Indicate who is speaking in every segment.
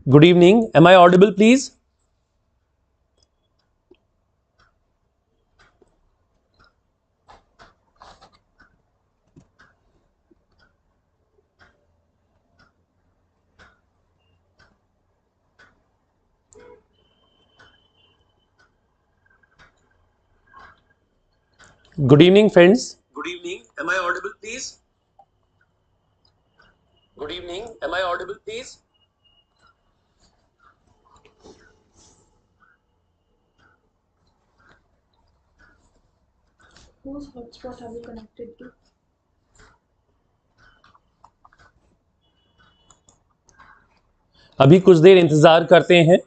Speaker 1: Good evening. Am I audible, please? Good evening, friends. Good evening. Am I audible, please? Good evening. Am I audible, please?
Speaker 2: Whose hotspot are we connected to?
Speaker 1: अभी कुछ देर इंतजार करते हैं.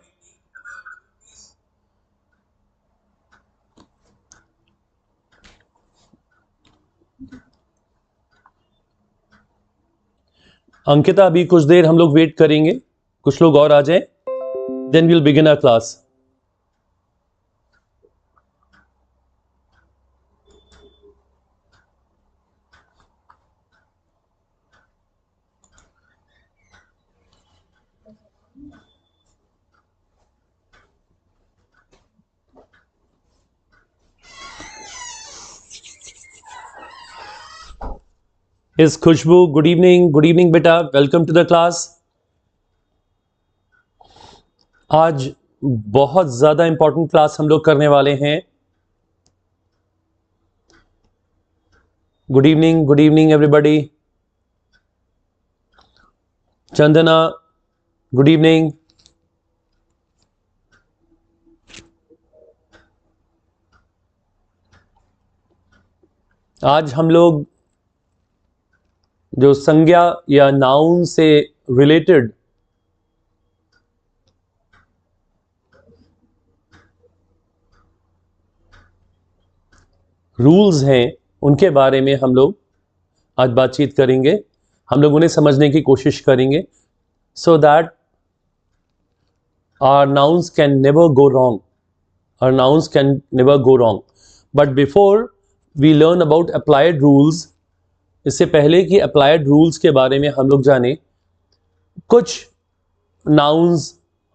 Speaker 1: अंकिता, अभी कुछ देर हम लोग वेट करेंगे, कुछ लोग और आ जाएं, then we will begin our class. Is Khushbu? Good evening बेटा, वेलकम टू द क्लास. आज बहुत ज़्यादा इंपॉर्टेंट क्लास हम लोग करने वाले हैं. Good evening everybody. Chandana, good evening. आज हम लोग जो संज्ञा या नाउन से रिलेटेड रूल्स हैं उनके बारे में हम लोग आज बातचीत करेंगे. हम लोग उन्हें समझने की कोशिश करेंगे so that our nouns can never go wrong. Our nouns can never go wrong. But before we learn about applied rules, इससे पहले कि अप्लाइड रूल्स के बारे में हम लोग जाने, कुछ नाउन्स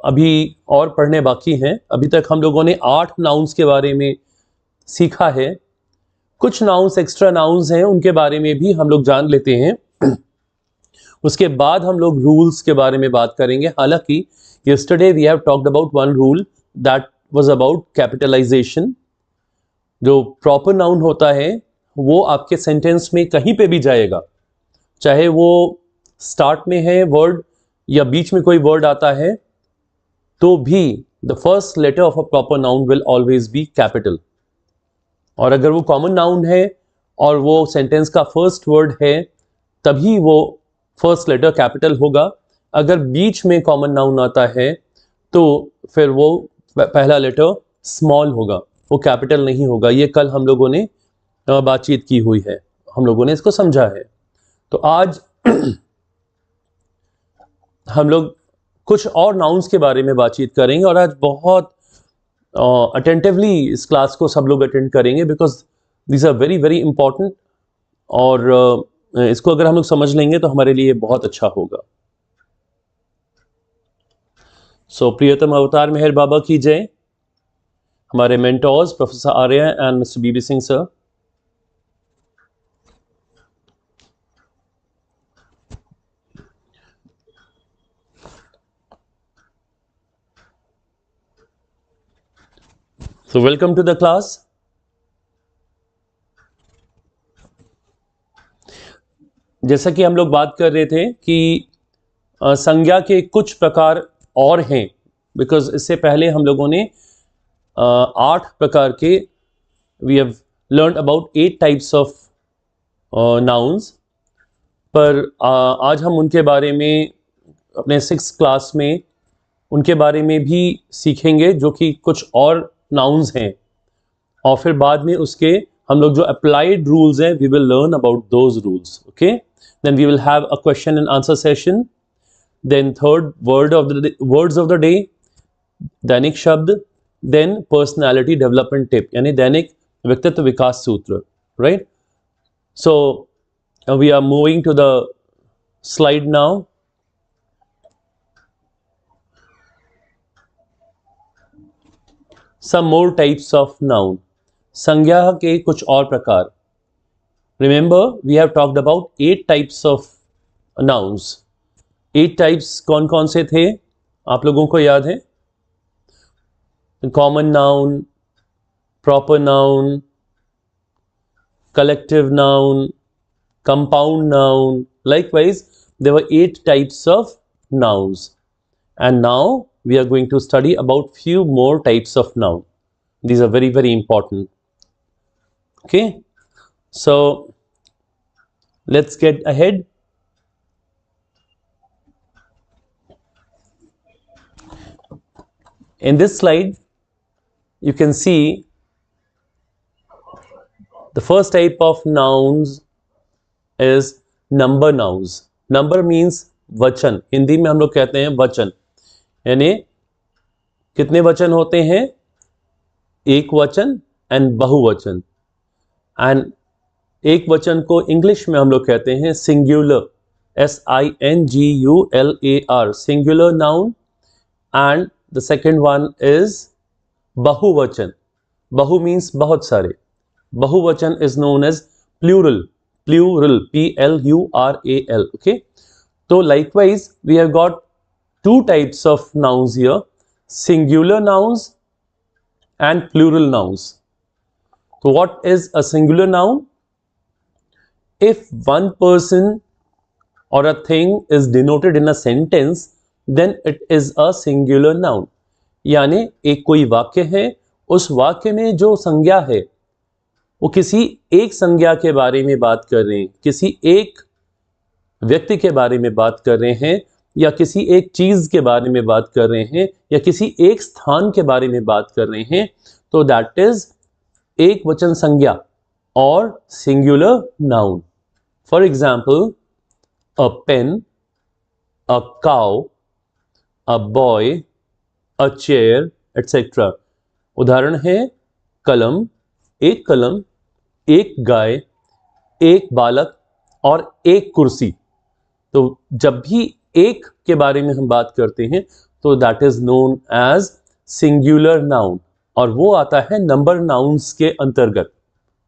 Speaker 1: अभी और पढ़ने बाकी हैं. अभी तक हम लोगों ने 8 नाउन्स के बारे में सीखा है. कुछ नाउन्स एक्स्ट्रा नाउन्स हैं, उनके बारे में भी हम लोग जान लेते हैं. उसके बाद हम लोग रूल्स के बारे में बात करेंगे. हालांकि yesterday we have talked about one rule that was about capitalization. जो प्रॉपर नाउन होता है वो आपके सेंटेंस में कहीं पे भी जाएगा, चाहे वो स्टार्ट में है वर्ड या बीच में कोई वर्ड आता है, तो भी the first letter of a proper noun will always be capital. और अगर वो कॉमन नाउन है और वो सेंटेंस का फर्स्ट वर्ड है, तभी वो फर्स्ट लेटर कैपिटल होगा. अगर बीच में कॉमन नाउन आता है तो फिर वो पहला लेटर स्मॉल होगा, वो कैपिटल नहीं होगा. ये कल हम लोगों ने बातचीत की हुई है, हम लोगों ने इसको समझा है. तो आज हम लोग कुछ और नाउन्स के बारे में बातचीत करेंगे. और आज बहुत अटेंटिवली इस क्लास को सब लोग अटेंड करेंगे because this are very very important. और इसको अगर हम लोग समझ लेंगे तो हमारे लिए बहुत अच्छा होगा. सो प्रियतम अवतार मेहर बाबा की जय. हमारे mentors professor Arya and mister BB Singh sir. So welcome to the class. जैसा कि हम लोग बात कर रहे थे कि संज्ञा के कुछ प्रकार और हैं, बिकॉज इससे पहले हम लोगों ने 8 प्रकार के, we have learned about 8 types of nouns. पर आज हम उनके बारे में अपने 6th क्लास में उनके बारे में भी सीखेंगे, जो कि कुछ और नाउन्स हैं. और फिर बाद में उसके हम लोग जो अप्लाइड रूल्स हैं, we will learn about those rules. Okay, then we will have a question and answer session. Then third words of the day, दैनिक शब्द. देन पर्सनालिटी डेवलपमेंट टिप, यानी दैनिक व्यक्तित्व विकास सूत्र. Right. So we are moving to the slide now. Some more types of noun, संज्ञा के कुछ और प्रकार। Remember we have talked about 8 types of nouns. 8 types कौन कौन से थे आप लोगों को याद है? Common noun, proper noun, collective noun, compound noun. Likewise, there were 8 types of nouns. And now we are going to study about few more types of noun. These are very, very important. Okay. So, let's get ahead. In this slide, you can see the first type of nouns is number nouns. Number means वचन, हिंदी में हम लोग कहते हैं वचन, यानी कितने वचन होते हैं? एक वचन एंड बहुवचन। एंड एक वचन को इंग्लिश में हम लोग कहते हैं singular, SINGULAR, singular noun. And the second one is बहुवचन। बहु मीन्स बहुत सारे, बहुवचन is known as plural, PLURAL, okay? So likewise we have got 2 types of nouns here, singular nouns and plural nouns. So what is a singular noun? If one person or a thing is denoted in a sentence, then it is a singular noun. यानी एक कोई वाक्य है, उस वाक्य में जो संज्ञा है वो किसी एक संज्ञा के बारे में बात कर रहे हैं, किसी एक व्यक्ति के बारे में बात कर रहे हैं, या किसी एक चीज के बारे में बात कर रहे हैं, या किसी एक स्थान के बारे में बात कर रहे हैं, तो दैट इज एक वचन संज्ञा और singular noun. For example, a pen, a cow, a boy, a chair, etcetera. उदाहरण है कलम, एक गाय, एक बालक और एक कुर्सी। तो जब भी एक के बारे में हम बात करते हैं तो that is known as singular noun, और वो आता है नंबर नाउन्स के अंतर्गत,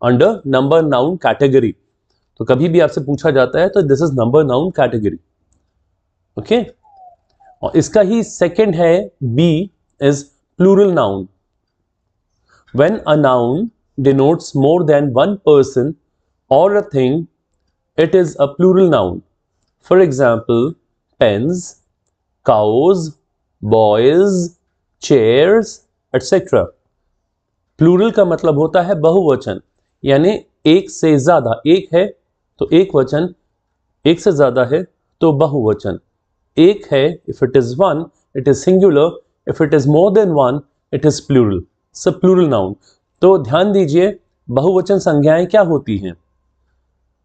Speaker 1: अंडर नंबर नाउन कैटेगरी। तो कभी भी आपसे पूछा जाता है तो this is number noun category, okay. और इसका ही सेकंड है B, is plural noun. When a noun denotes more than one person or a thing, it is a plural noun. For example, pens, cows, boys, chairs, etc. Plural का मतलब होता है बहुवचन, यानी एक से ज्यादा, एक है तो एक वचन, एक से ज्यादा है तो बहुवचन। एक है if it is one, it is singular, if it is more than one, it is plural. So plural noun. तो ध्यान दीजिए बहुवचन संज्ञाएं क्या होती हैं।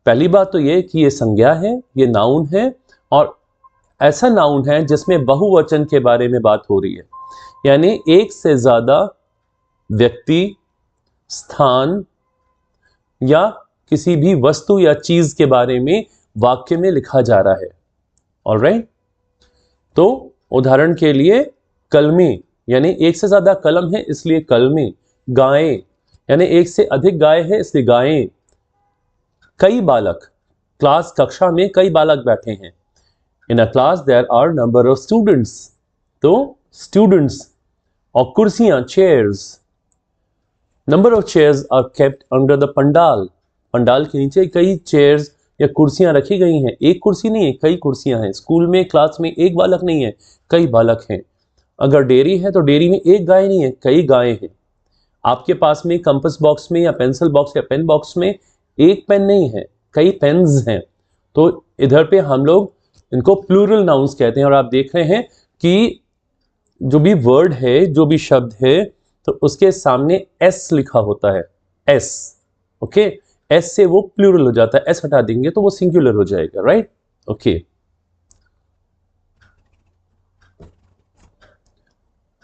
Speaker 1: पहली बात तो ये कि ये संज्ञा है, ये नाउन है, और ऐसा नाउन है जिसमें बहुवचन के बारे में बात हो रही है, यानी एक से ज्यादा व्यक्ति, स्थान या किसी भी वस्तु या चीज के बारे में वाक्य में लिखा जा रहा है। ऑलराइट, तो उदाहरण के लिए कलमे, यानी एक से ज्यादा कलम है इसलिए कलमे। गायें, यानी एक से अधिक गाय है इसलिए गायें। कई बालक, क्लास, कक्षा में कई बालक बैठे हैं। In a class there are number of students, तो स्टूडेंट्स। और कुर्सियां, chairs, number of chairs are kept under the pandal. Pandal के नीचे कई चेयर्स या कुर्सियां रखी गई हैं, एक कुर्सी नहीं है, कई कुर्सियां हैं। स्कूल में, क्लास में एक बालक नहीं है, कई बालक हैं। अगर डेयरी है तो डेयरी में एक गाय नहीं है, कई गायें हैं। आपके पास में कंपास बॉक्स में या पेंसिल बॉक्स या पेन बॉक्स में एक पेन नहीं है, कई पेन्स हैं। तो इधर पे हम लोग इनको प्लूरल नाउन्स कहते हैं। और आप देख रहे हैं कि जो भी वर्ड है, जो भी शब्द है, तो उसके सामने एस लिखा होता है, एस, ओके। एस से वो प्लूरल हो जाता है, एस हटा देंगे तो वो सिंगुलर हो जाएगा, राइट, ओके।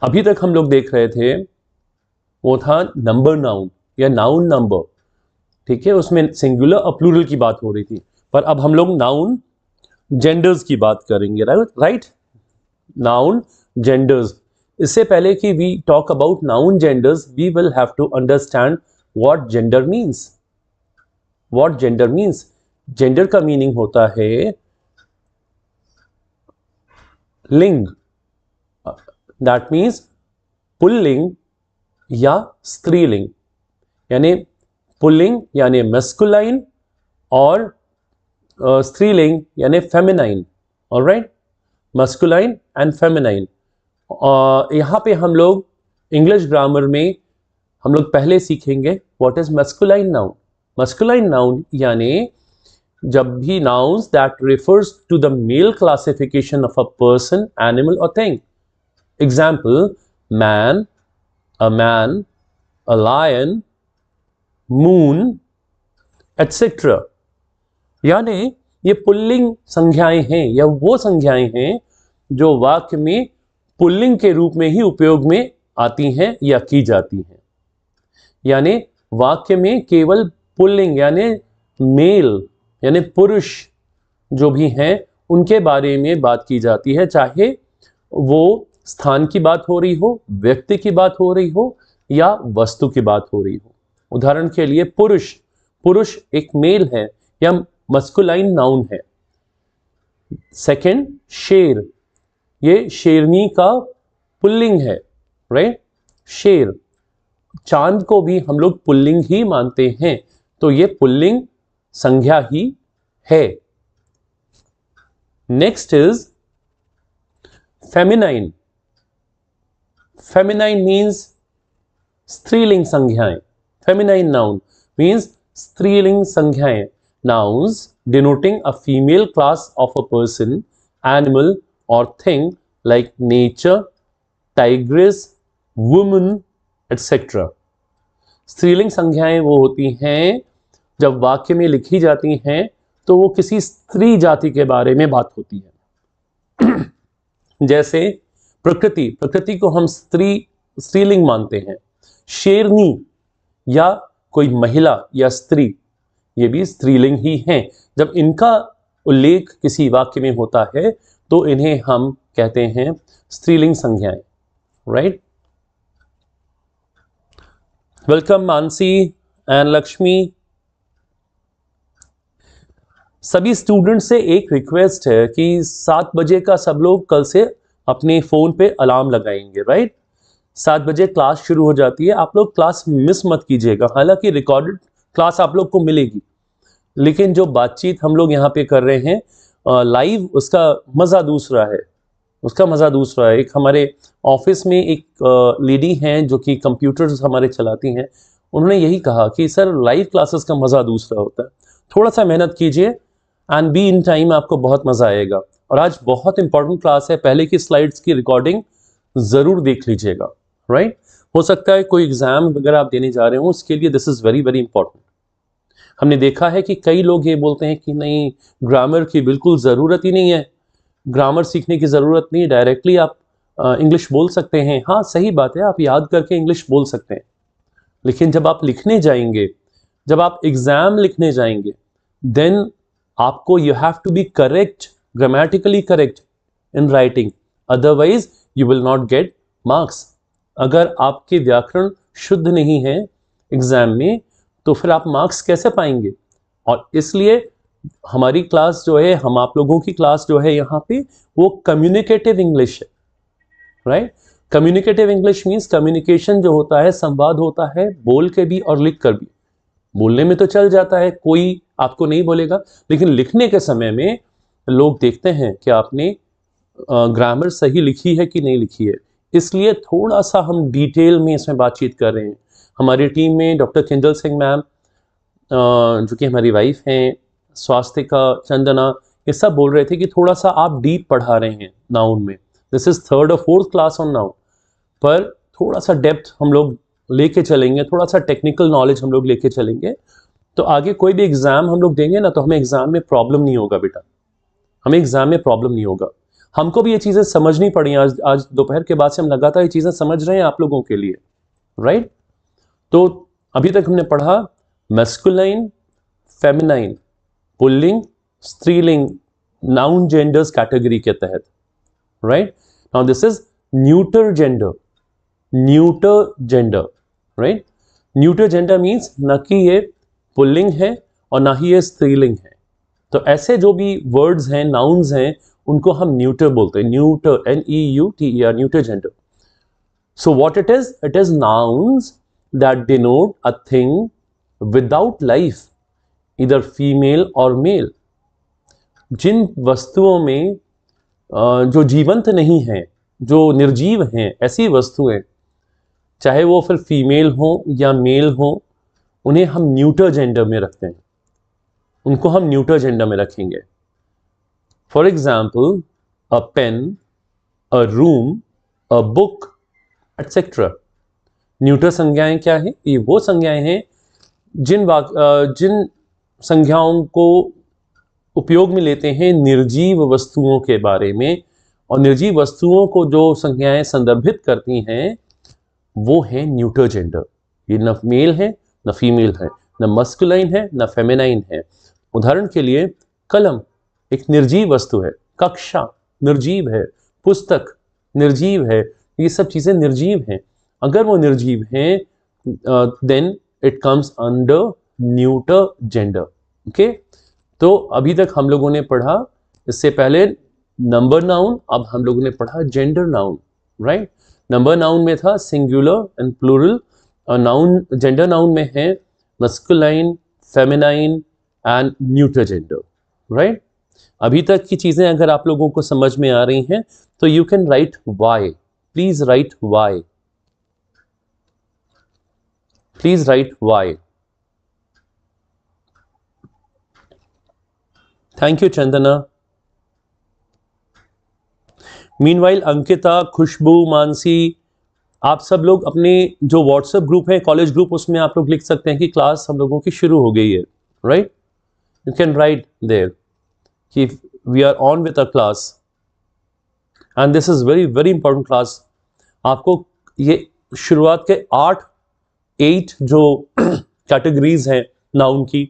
Speaker 1: अभी तक हम लोग देख रहे थे वो था नंबर नाउन या नाउन नंबर, ठीक है, उसमें सिंगुलर और प्लूरल की बात हो रही थी। पर अब हम लोग नाउन जेंडर्स की बात करेंगे, राइट। नाउन जेंडर्स, इससे पहले कि we talk about noun genders, we will have to understand what gender means. What gender means, gender का मीनिंग होता है लिंग, दैट मीन्स पुल्लिंग या स्त्रीलिंग, यानी पुल्लिंग यानी मैस्कुलाइन और स्त्रीलिंग यानी feminine. Alright, masculine and feminine. यहाँ पे हम लोग इंग्लिश ग्रामर में हम लोग पहले सीखेंगे what is masculine noun. Masculine noun यानी जब भी nouns that refers to the male classification of a person, animal और thing. Example, man, a man, a lion, moon, etcetera. यानी ये पुल्लिंग संज्ञाएं हैं या वो संज्ञाएं हैं जो वाक्य में पुल्लिंग के रूप में ही उपयोग में आती हैं या की जाती हैं। यानी वाक्य में केवल पुल्लिंग यानी मेल यानी पुरुष जो भी हैं उनके बारे में बात की जाती है, चाहे वो स्थान की बात हो रही हो, व्यक्ति की बात हो रही हो या वस्तु की बात हो रही हो। उदाहरण के लिए पुरुष, पुरुष एक मेल है या मस्कुलाइन नाउन है। सेकंड, शेर, ये शेरनी का पुल्लिंग है, राइट। शेर, चांद को भी हम लोग पुल्लिंग ही मानते हैं, तो ये पुल्लिंग संज्ञा ही है। Next is feminine. Feminine means स्त्रीलिंग संज्ञाएं। फेमिनाइन नाउन मीन्स स्त्रीलिंग संज्ञाएं। Nouns denoting a female class of a person, animal or thing like nature, tigress, woman, etc. स्त्रीलिंग संज्ञाएं वो होती हैं जब वाक्य में लिखी जाती हैं तो वो किसी स्त्री जाति के बारे में बात होती है। जैसे प्रकृति, प्रकृति को हम स्त्रीलिंग मानते हैं। शेरनी या कोई महिला या स्त्री, ये भी स्त्रीलिंग ही हैं। जब इनका उल्लेख किसी वाक्य में होता है तो इन्हें हम कहते हैं स्त्रीलिंग संज्ञाएं, right. Welcome Mansi and Lakshmi. सभी स्टूडेंट से एक रिक्वेस्ट है कि 7 बजे का सब लोग कल से अपने फोन पे अलार्म लगाएंगे, राइट। 7 बजे क्लास शुरू हो जाती है, आप लोग क्लास मिस मत कीजिएगा। हालांकि रिकॉर्डेड क्लास आप लोग को मिलेगी, लेकिन जो बातचीत हम लोग यहाँ पे कर रहे हैं लाइव, उसका मज़ा दूसरा है, उसका मज़ा दूसरा है। एक हमारे ऑफिस में एक लेडी हैं जो कि कंप्यूटर्स हमारे चलाती हैं, उन्होंने यही कहा कि सर लाइव क्लासेस का मज़ा दूसरा होता है। थोड़ा सा मेहनत कीजिए एंड बी इन टाइम, आपको बहुत मज़ा आएगा। और आज बहुत इंपॉर्टेंट क्लास है, पहले की स्लाइड्स की रिकॉर्डिंग ज़रूर देख लीजिएगा, राइट। हो सकता है कोई एग्ज़ाम वगैरह आप देने जा रहे हो, उसके लिए this is very very important. हमने देखा है कि कई लोग ये बोलते हैं कि नहीं, ग्रामर की बिल्कुल ज़रूरत ही नहीं है, ग्रामर सीखने की ज़रूरत नहीं, डायरेक्टली आप इंग्लिश बोल सकते हैं। हाँ सही बात है, आप याद करके इंग्लिश बोल सकते हैं, लेकिन जब आप लिखने जाएंगे, जब आप एग्ज़ाम लिखने जाएंगे, देन आपको you have to be correct, grammatically correct in writing, otherwise you will not get marks. अगर आपके व्याकरण शुद्ध नहीं है एग्ज़ाम में तो फिर आप मार्क्स कैसे पाएंगे। और इसलिए हमारी क्लास जो है, हम आप लोगों की क्लास जो है यहाँ पे, वो कम्युनिकेटिव इंग्लिश है, right. Communicative English means communication जो होता है, संवाद होता है बोल के भी और लिख कर भी। बोलने में तो चल जाता है, कोई आपको नहीं बोलेगा, लेकिन लिखने के समय में लोग देखते हैं कि आपने ग्रामर सही लिखी है कि नहीं लिखी है। इसलिए थोड़ा सा हम डिटेल में इसमें बातचीत कर रहे हैं। हमारी टीम में डॉक्टर किंजल सिंह मैम जो कि हमारी वाइफ हैं, स्वास्तिका, चंदना, ये सब बोल रहे थे कि थोड़ा सा आप डीप पढ़ा रहे हैं नाउन में। दिस इज़ 3rd और 4th क्लास ऑन नाउन, पर थोड़ा सा डेप्थ हम लोग लेके चलेंगे, थोड़ा सा टेक्निकल नॉलेज हम लोग लेके चलेंगे, तो आगे कोई भी एग्ज़ाम हम लोग देंगे ना, तो हमें एग्ज़ाम में प्रॉब्लम नहीं होगा बेटा, हमें एग्ज़ाम में प्रॉब्लम नहीं होगा। हमको भी ये चीज़ें समझनी पड़ी। आज दोपहर के बाद से हम लगातार ये चीज़ें समझ रहे हैं आप लोगों के लिए, राइट। तो अभी तक हमने पढ़ा मैस्कुलाइन, फेमिनाइन, पुल्लिंग, स्त्रीलिंग, नाउन जेंडर्स कैटेगरी के तहत, right. Now this is neuter gender, neuter gender, right. Neuter gender means न कि ये पुल्लिंग है और ना ही ये स्त्रीलिंग है। तो ऐसे जो भी वर्ड्स हैं, नाउन्स हैं, उनको हम न्यूटर बोलते हैं। Neuter, NEUTER, neuter gender. So what it is nouns that denote a thing without life, either female or male। जिन वस्तुओं में जो जीवंत नहीं है, जो निर्जीव हैं, ऐसी वस्तुएं, चाहे वो फिर फीमेल हो या मेल हो, उन्हें हम न्यूटर जेंडर में रखते हैं, उनको हम न्यूटर जेंडर में रखेंगे। For example, a pen, a room, a book, etcetera. Neuter संज्ञाएं क्या है? ये वो संज्ञाएं हैं जिन संज्ञाओं को उपयोग में लेते हैं निर्जीव वस्तुओं के बारे में, और निर्जीव वस्तुओं को जो संज्ञाएं संदर्भित करती हैं वो है न्यूटर जेंडर। ये न मेल है न फीमेल है, न मस्कुलाइन है न फेमिनाइन है। उदाहरण के लिए, कलम एक निर्जीव वस्तु है, कक्षा निर्जीव है, पुस्तक निर्जीव है, ये सब चीजें निर्जीव हैं। अगर वो निर्जीव हैं then it comes under neuter gender. Okay, तो अभी तक हम लोगों ने पढ़ा, इससे पहले नंबर नाउन, अब हम लोगों ने पढ़ा gender noun, right. Number noun में था सिंगुलर एंड प्लूरल, और नाउन जेंडर नाउन में है masculine, feminine and neuter gender, right. अभी तक की चीजें अगर आप लोगों को समझ में आ रही हैं तो you can write Y, please write Y, please write Y. Thank you Chandana. Meanwhile Ankita, Khushboo, Mansi, आप सब लोग अपने जो व्हाट्सएप ग्रुप है, कॉलेज ग्रुप, उसमें आप लोग लिख सकते हैं कि क्लास हम लोगों की शुरू हो गई है, right. You can write there कि we are on with a class and this is very very important class. आपको ये शुरुआत के 8 जो कैटेगरीज हैं नाउन की,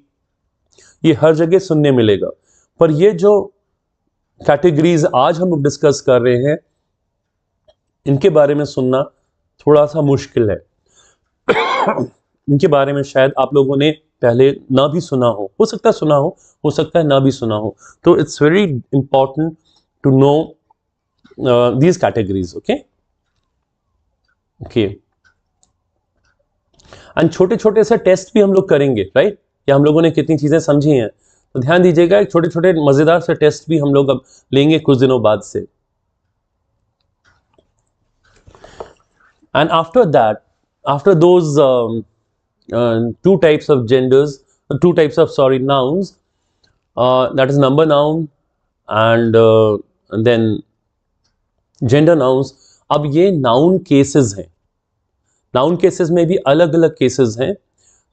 Speaker 1: ये हर जगह सुनने मिलेगा, पर ये जो कैटेगरीज आज हम डिस्कस कर रहे हैं इनके बारे में सुनना थोड़ा सा मुश्किल है। इनके बारे में शायद आप लोगों ने पहले ना भी सुना हो सकता है सुना हो सकता है ना भी सुना हो। तो it's very important to know these categories. Okay okay, and छोटे छोटे से टेस्ट भी हम लोग करेंगे, राइट, कि हम लोगों ने कितनी चीजें समझी हैं। तो ध्यान दीजिएगा, छोटे छोटे मजेदार से टेस्ट भी हम लोग अब लेंगे कुछ दिनों बाद से। And after that, after those two types of genders, two types of nouns, that is number noun and then gender nouns। अब ये नाउन केसेस हैं, नाउन केसेस में भी अलग अलग केसेस हैं।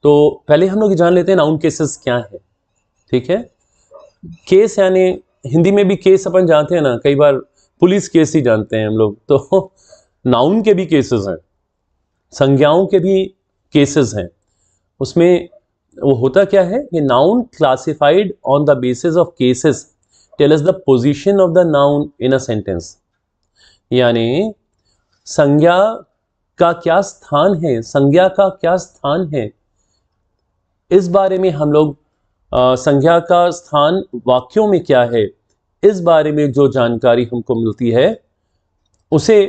Speaker 1: तो पहले हम लोग जान लेते हैं नाउन केसेस क्या है, ठीक है। केस यानी हिंदी में भी केस अपन जानते हैं ना, कई बार पुलिस केस ही जानते हैं हम लोग। तो नाउन के भी केसेस हैं, संज्ञाओं के भी केसेस हैं। उसमें वो होता क्या है, ये noun classified on the basis of cases tell us the position of the noun in a sentence. यानी संज्ञा का क्या स्थान है, संज्ञा का क्या स्थान है, इस बारे में हम लोग संज्ञा का स्थान वाक्यों में क्या है, इस बारे में जो जानकारी हमको मिलती है उसे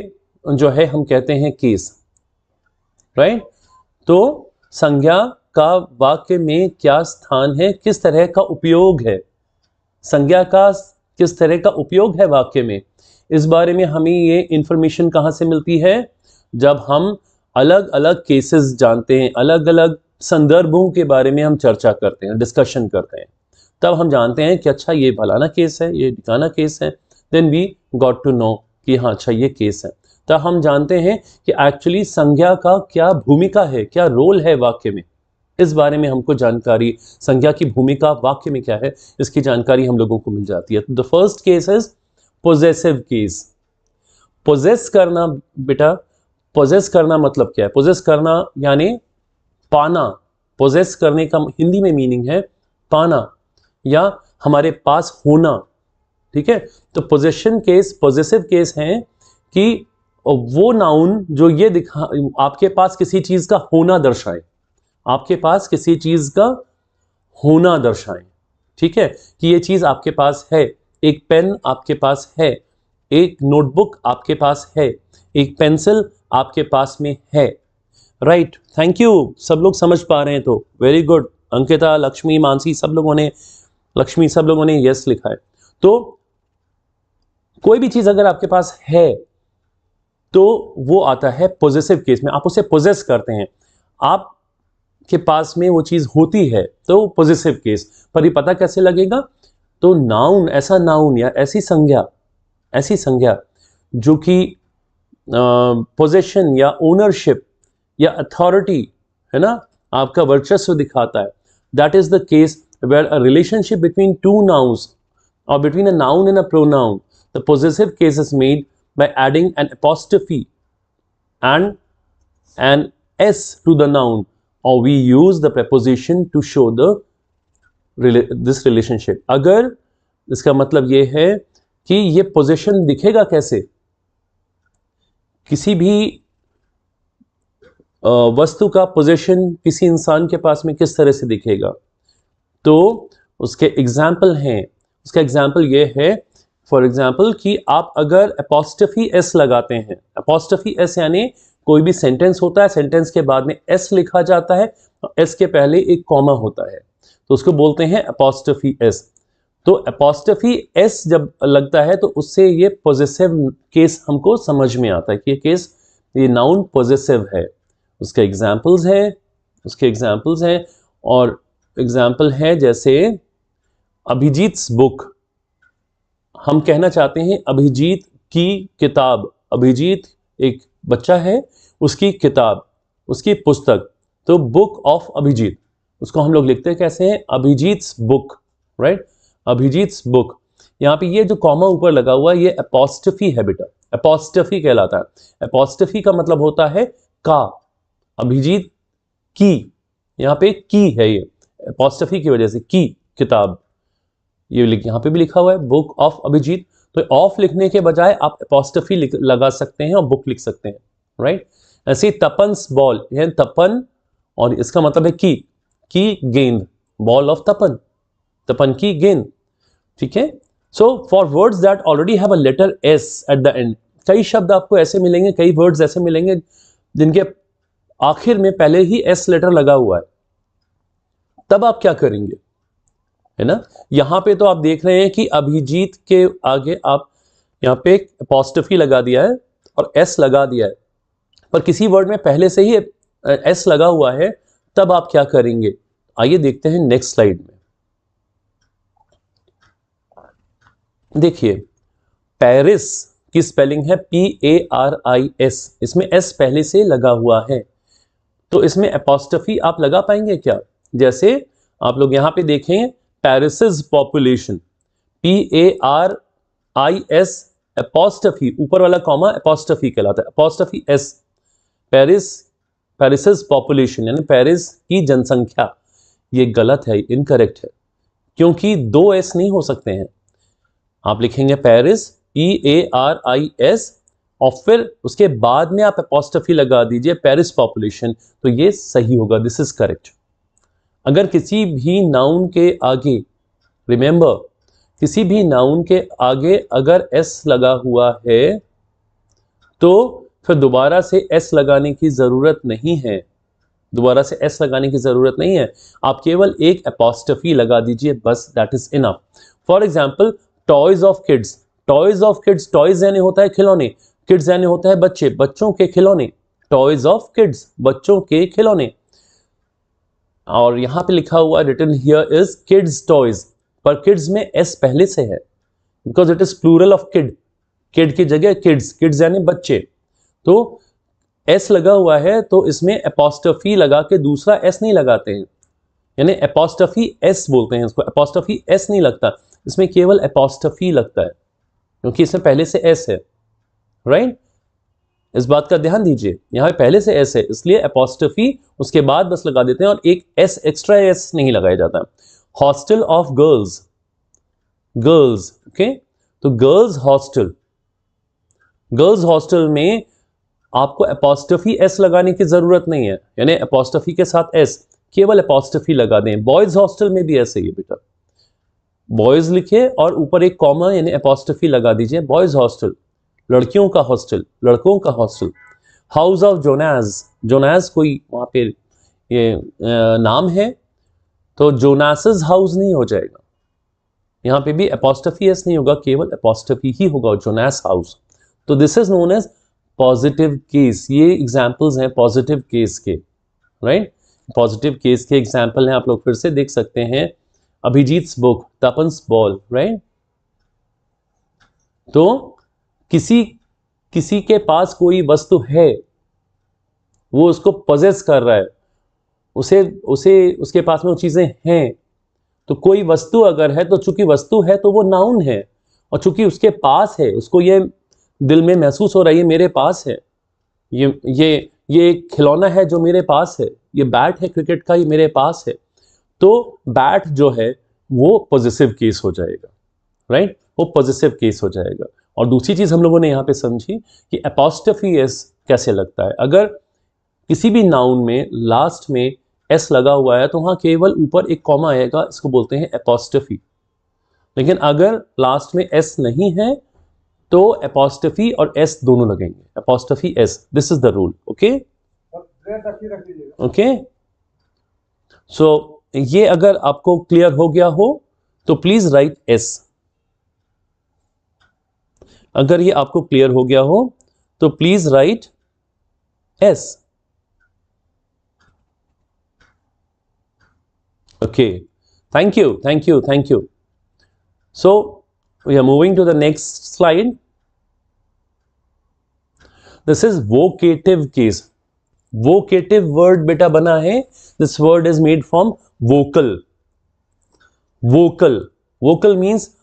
Speaker 1: जो है हम कहते हैं केस, राइट। तो संज्ञा का वाक्य में क्या स्थान है, किस तरह का उपयोग है, संज्ञा का किस तरह का उपयोग है वाक्य में, इस बारे में हमें ये इंफॉर्मेशन कहाँ से मिलती है, जब हम अलग अलग केसेस जानते हैं, अलग अलग संदर्भों के बारे में हम चर्चा करते हैं, डिस्कशन करते हैं, तब हम जानते हैं कि अच्छा ये फलाना केस है, ये ठिकाना केस है। Then we got to know कि हाँ अच्छा ये केस है। तब हम जानते हैं कि एक्चुअली संज्ञा का क्या भूमिका है, क्या रोल है वाक्य में, इस बारे में हमको जानकारी, संज्ञा की भूमिका वाक्य में क्या है, इसकी जानकारी हम लोगों को मिल जाती है। The first case is possessive case. Possess करना, बेटा पोजेस करना मतलब क्या है? पोजेस करना यानी पाना। पोजेस करने का हिंदी में मीनिंग है पाना या हमारे पास होना, ठीक है। तो पोजेशन केस, पोजेसिव केस हैं कि वो नाउन जो ये दिखा आपके पास किसी चीज का होना दर्शाए, आपके पास किसी चीज का होना दर्शाए, ठीक है, कि ये चीज आपके पास है, एक पेन आपके पास है, एक नोटबुक आपके पास है, एक पेंसिल आपके पास में है, राइट। थैंक यू, सब लोग समझ पा रहे हैं तो वेरी गुड। अंकिता, लक्ष्मी, मानसी, सब लोगों ने, लक्ष्मी, सब लोगों ने यस लिखा है। तो कोई भी चीज अगर आपके पास है तो वो आता है पॉजिटिव केस में, आप उसे पोजेस करते हैं, आपके पास में वो चीज होती है तो पॉजिटिव केस। पर ये पता कैसे लगेगा? तो नाउन, ऐसा नाउन या ऐसी संज्ञा जो कि पोजेशन या ओनरशिप या अथॉरिटी, है ना, आपका वर्चस्व दिखाता है, that is the case where a relationship between two nouns or between a noun and a pronoun, the possessive case is made by adding an apostrophe and an s to the noun, or we use the preposition to show this relationship. अगर इसका मतलब ये है कि ये position दिखेगा कैसे, किसी भी वस्तु का पोजीशन किसी इंसान के पास में किस तरह से दिखेगा, तो उसके एग्जाम्पल हैं। उसका एग्जाम्पल ये है, फॉर एग्जाम्पल, कि आप अगर अपॉस्ट्रफी एस लगाते हैं, अपॉस्ट्रफी एस यानी कोई भी सेंटेंस होता है, सेंटेंस के बाद में एस लिखा जाता है, एस के पहले एक कॉमा होता है, तो उसको बोलते हैं अपॉस्ट्रफी एस। तो अपॉस्ट्रफी एस जब लगता है तो उससे ये पॉजिटिव केस हमको समझ में आता है कि ये केस, ये नाउन पॉजिटिव है। उसके एग्जाम्पल्स हैं और एग्जाम्पल है जैसे अभिजीत्स बुक, हम कहना चाहते हैं अभिजीत की किताब, अभिजीत एक बच्चा है, उसकी किताब, उसकी पुस्तक, तो बुक ऑफ अभिजीत, उसको हम लोग लिखते हैं कैसे हैं? अभिजीत्स बुक, राइट, अभिजीत्स बुक। यहाँ पे ये जो कॉमा ऊपर लगा हुआ है ये अपॉस्ट्रफी है बेटा, अपॉस्ट्रफी कहलाता है। अपॉस्ट्रफी का मतलब होता है का, अभिजीत की, यहाँ पे की है, ये अपॉस्ट्रफी की वजह से की किताब, ये यहाँ पे भी लिखा हुआ है बुक ऑफ अभिजीत, तो ऑफ लिखने के बजाय आप अपॉस्ट्रफी लगा सकते हैं और बुक लिख सकते हैं, राइट। ऐसे तपन्स बॉल, यह तपन और इसका मतलब है की गेंद, बॉल ऑफ तपन, तपन की गेंद, ठीक है। So for words that already have a letter S at the end, कई शब्द आपको ऐसे मिलेंगे, कई वर्ड्स ऐसे मिलेंगे जिनके आखिर में पहले ही एस लेटर लगा हुआ है, तब आप क्या करेंगे, है ना। यहां पे तो आप देख रहे हैं कि अभिजीत के आगे आप यहां पे एक अपॉस्ट्रफी लगा दिया है और एस लगा दिया है, पर किसी वर्ड में पहले से ही एस लगा हुआ है, तब आप क्या करेंगे? आइए देखते हैं नेक्स्ट स्लाइड में। देखिए, पेरिस की स्पेलिंग है PARIS, इसमें एस पहले से लगा हुआ है, तो इसमें अपॉस्ट्रफी आप लगा पाएंगे क्या? जैसे आप लोग यहां पे देखें, पेरिस पॉपुलेशन, PARIS अपॉस्ट्रफी, ऊपर वाला कॉमा अपॉस्ट्रफी कहलाता है, अपॉस्ट्रफी एस, पेरिस पॉपुलेशन यानी पेरिस की जनसंख्या, ये गलत है, इनकरेक्ट है, क्योंकि दो एस नहीं हो सकते हैं। आप लिखेंगे पेरिस PARIS और फिर उसके बाद में आप अपॉस्ट्रफी लगा दीजिए पेरिस पॉपुलेशन, तो ये सही होगा, दिस इज करेक्ट। अगर किसी भी नाउन के आगे, रिमेंबर, किसी भी नाउन के आगे अगर एस लगा हुआ है तो फिर दोबारा से एस लगाने की जरूरत नहीं है, दोबारा से एस लगाने की जरूरत नहीं है, आप केवल एक अपॉस्ट्रफी लगा दीजिए बस, that is enough. For example, toys of kids, toys of kids, toys यानी होता है खिलौने, किड्स यानी होता है बच्चे, बच्चों के खिलौने, टॉयज ऑफ किड्स, बच्चों के खिलौने। और यहां पे लिखा हुआ written here is kids toys, पर किड्स में एस पहले से है, because it is plural of kid, kid की जगह किड्स, किड्स यानी बच्चे, तो एस लगा हुआ है तो इसमें अपॉस्ट्रफी लगा के दूसरा एस नहीं लगाते हैं, यानी अपॉस्ट्रफी एस बोलते हैं इसको, अपॉस्ट्रफी एस नहीं लगता, इसमें केवल अपॉस्ट्रफी लगता है क्योंकि इसमें पहले से एस है, राइट। इस बात का ध्यान दीजिए, यहां पहले से एस है इसलिए अपॉस्ट्रफी उसके बाद बस लगा देते हैं और एक एस एक्स्ट्रा एस नहीं लगाया जाता। Hostel of girls, girls, okay, तो गर्ल्स हॉस्टल, गर्ल्स हॉस्टल में आपको एपोस्ट्रोफी एस लगाने की जरूरत नहीं है, यानी एपोस्ट्रोफी के साथ एस, केवल एपोस्ट्रोफी लगा दें। बॉयज हॉस्टल में भी ऐसे ही है बेटा, बॉयज लिखे और ऊपर एक कॉमा यानी एपोस्ट्रोफी लगा दीजिए, बॉयज हॉस्टल, लड़कियों का हॉस्टल, लड़कों का hostel. House of Jonas, Jonas कोई वहां पे ये नाम है, तो जोनासस हाउस नहीं हो जाएगा, यहां पे भी एपोस्ट्रोफी एस नहीं होगा, केवल एपोस्ट्रोफी ही होगा, जोनास हाउस। तो this is known as positive case. ये एग्जांपल्स हैं पॉजिटिव केस के, राइट। पॉजिटिव केस के एग्जांपल हैं, आप लोग फिर से देख सकते हैं Abhijit book Tapan's ball, right. तो किसी के पास कोई वस्तु है, वो उसको पजेस कर रहा है, उसे उसे उसके पास में वो चीजें हैं। तो कोई वस्तु अगर है तो चूंकि वस्तु है तो वो नाउन है, और चूंकि उसके पास है, उसको ये दिल में महसूस हो रहा है ये मेरे पास है, ये एक खिलौना है जो मेरे पास है, ये बैट है क्रिकेट का, ये मेरे पास है, तो बैट जो है वो पॉजिटिव केस हो जाएगा, राइट, वो पॉजिटिव केस हो जाएगा। और दूसरी चीज हम लोगों ने यहां पे समझी कि एपोस्ट्रोफी एस कैसे लगता है। अगर किसी भी नाउन में लास्ट में एस लगा हुआ है तो वहां केवल ऊपर एक कॉमा आएगा, इसको बोलते हैं एपोस्ट्रोफी। लेकिन अगर लास्ट में एस नहीं है तो एपोस्ट्रोफी और एस दोनों लगेंगे, apostrophe S, this is the rule. Okay okay, so ये अगर आपको क्लियर हो गया हो तो प्लीज राइट एस। अगर ये आपको क्लियर हो गया हो तो please write S. Okay, thank you thank you thank you. So we are moving to the next slide. This is vocative case. Vocative word बेटा बना है, this word is made from vocal. Vocal, vocal means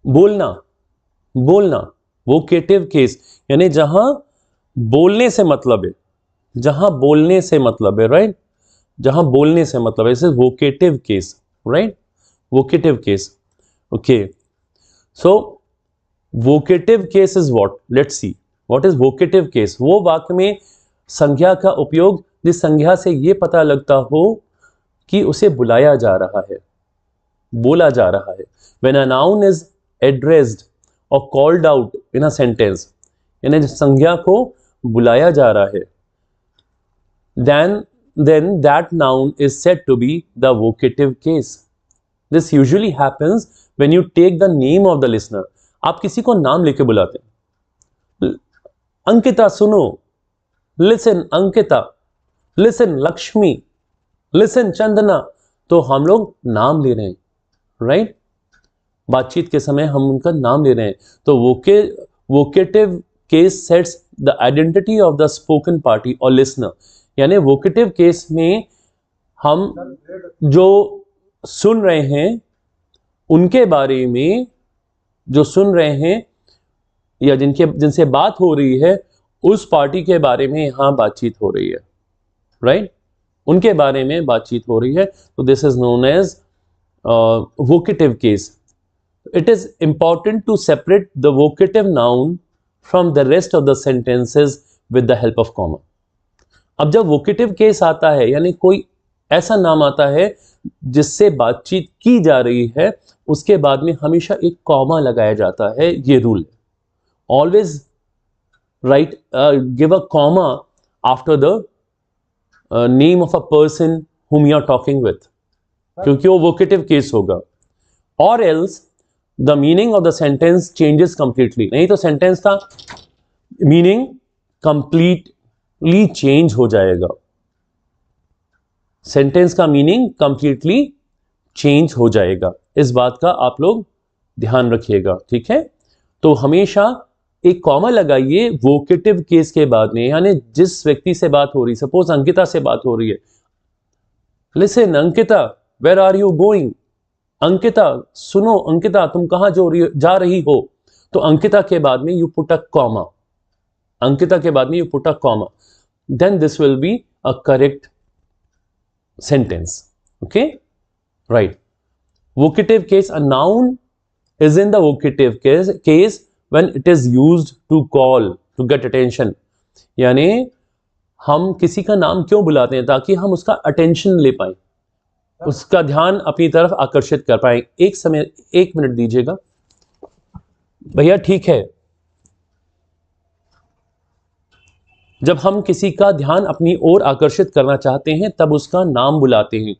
Speaker 1: बोलना, बोलना। Vocative case यानी जहां बोलने से मतलब है, जहां बोलने से मतलब है, राइट, जहां बोलने से मतलब है, इस is vocative case, right, vocative case. Okay, so vocative case is what, let's see what is vocative case. वो वाक्य में संज्ञा का उपयोग जिस संज्ञा से ये पता लगता हो कि उसे बुलाया जा रहा है, बोला जा रहा है। When a noun is addressed or called out in a sentence, यानी जिस संज्ञा को बुलाया जा रहा है, then that noun is said to be the vocative case. This usually happens when you take the name of the listener. आप किसी को नाम लेके बुलाते हैं, अंकिता सुनो, listen Ankita, listen Lakshmi, listen Chandana, तो हम लोग नाम ले रहे हैं, राइट, बातचीत के समय हम उनका नाम ले रहे हैं। तो vocative case sets the identity of the spoken party और लिसनर, यानी वोकेटिव केस में हम जो सुन रहे हैं उनके बारे में, जो सुन रहे हैं या जिनसे बात हो रही है, उस पार्टी के बारे में यहां बातचीत हो रही है, राइट, उनके बारे में बातचीत हो रही है। तो this is known as vocative case. It is important to separate the vocative noun from the rest of the sentences with the help of comma. अब जब vocative case आता है, यानी कोई ऐसा नाम आता है जिससे बातचीत की जा रही है, उसके बाद में हमेशा एक कॉमा लगाया जाता है। ये rule, always right, give a comma after the name of a person whom you are talking with, क्योंकि वो वोकेटिव केस होगा। और else the meaning of the sentence changes completely, नहीं तो सेंटेंस का मीनिंग कंप्लीटली चेंज हो जाएगा, sentence का मीनिंग कंप्लीटली चेंज हो जाएगा। इस बात का आप लोग ध्यान रखिएगा, ठीक है। तो हमेशा एक कॉमा लगाइए वोकेटिव केस के बाद में, यानी जिस व्यक्ति से बात हो रही, सपोज अंकिता से बात हो रही है, listen Ankita where are you going, Ankita सुनो अंकिता तुम कहां जा रही हो, तो अंकिता के बाद में you put a comma, Ankita के बाद में you put a comma, then this will be a correct sentence. Okay, right. vocative case, a noun is in the vocative case when it is used to call, to get attention, यानी हम किसी का नाम क्यों बुलाते हैं? ताकि हम उसका अटेंशन ले पाए, उसका ध्यान अपनी तरफ आकर्षित कर पाए। एक मिनट दीजिएगा भैया, ठीक है। जब हम किसी का ध्यान अपनी ओर आकर्षित करना चाहते हैं तब उसका नाम बुलाते हैं,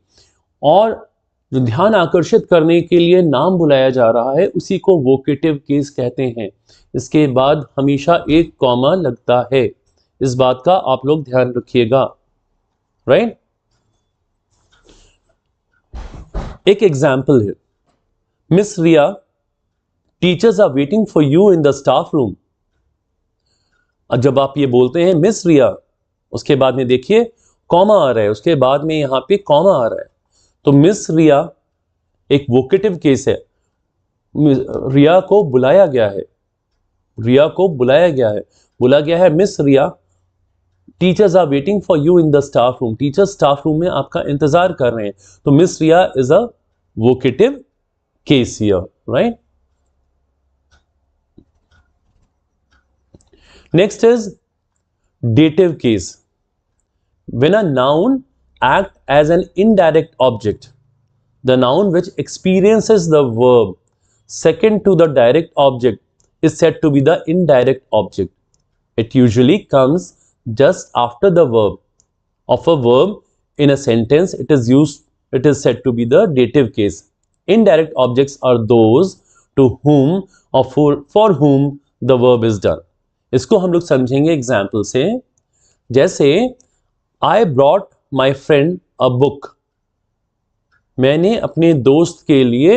Speaker 1: और जो ध्यान आकर्षित करने के लिए नाम बुलाया जा रहा है उसी को वोकेटिव केस कहते हैं। इसके बाद हमेशा एक कॉमा लगता है, इस बात का आप लोग ध्यान रखिएगा, राइट। एक एग्जाम्पल है, miss Riya, teachers are waiting for you in the staff room. जब आप ये बोलते हैं मिस रिया, उसके बाद में देखिए कॉमा आ रहा है, उसके बाद में यहां पे कॉमा आ रहा है, तो मिस रिया एक वोकेटिव केस है। रिया को बुलाया गया है, रिया को बुलाया गया है, बोला गया है miss Riya, teachers are waiting for you in the staff room. Teachers staff room में आपका इंतजार कर रहे हैं, तो miss Riya is a vocative case here, right. Next is dative case. When a noun acts as an indirect object, the noun which experiences the verb second to the direct object is said to be the indirect object. It usually comes just after the verb of a verb in a sentence. It is said to be the dative case. Indirect objects are those to whom or for whom the verb is done. इसको हम लोग समझेंगे example से। जैसे I brought my friend a book, मैंने अपने दोस्त के लिए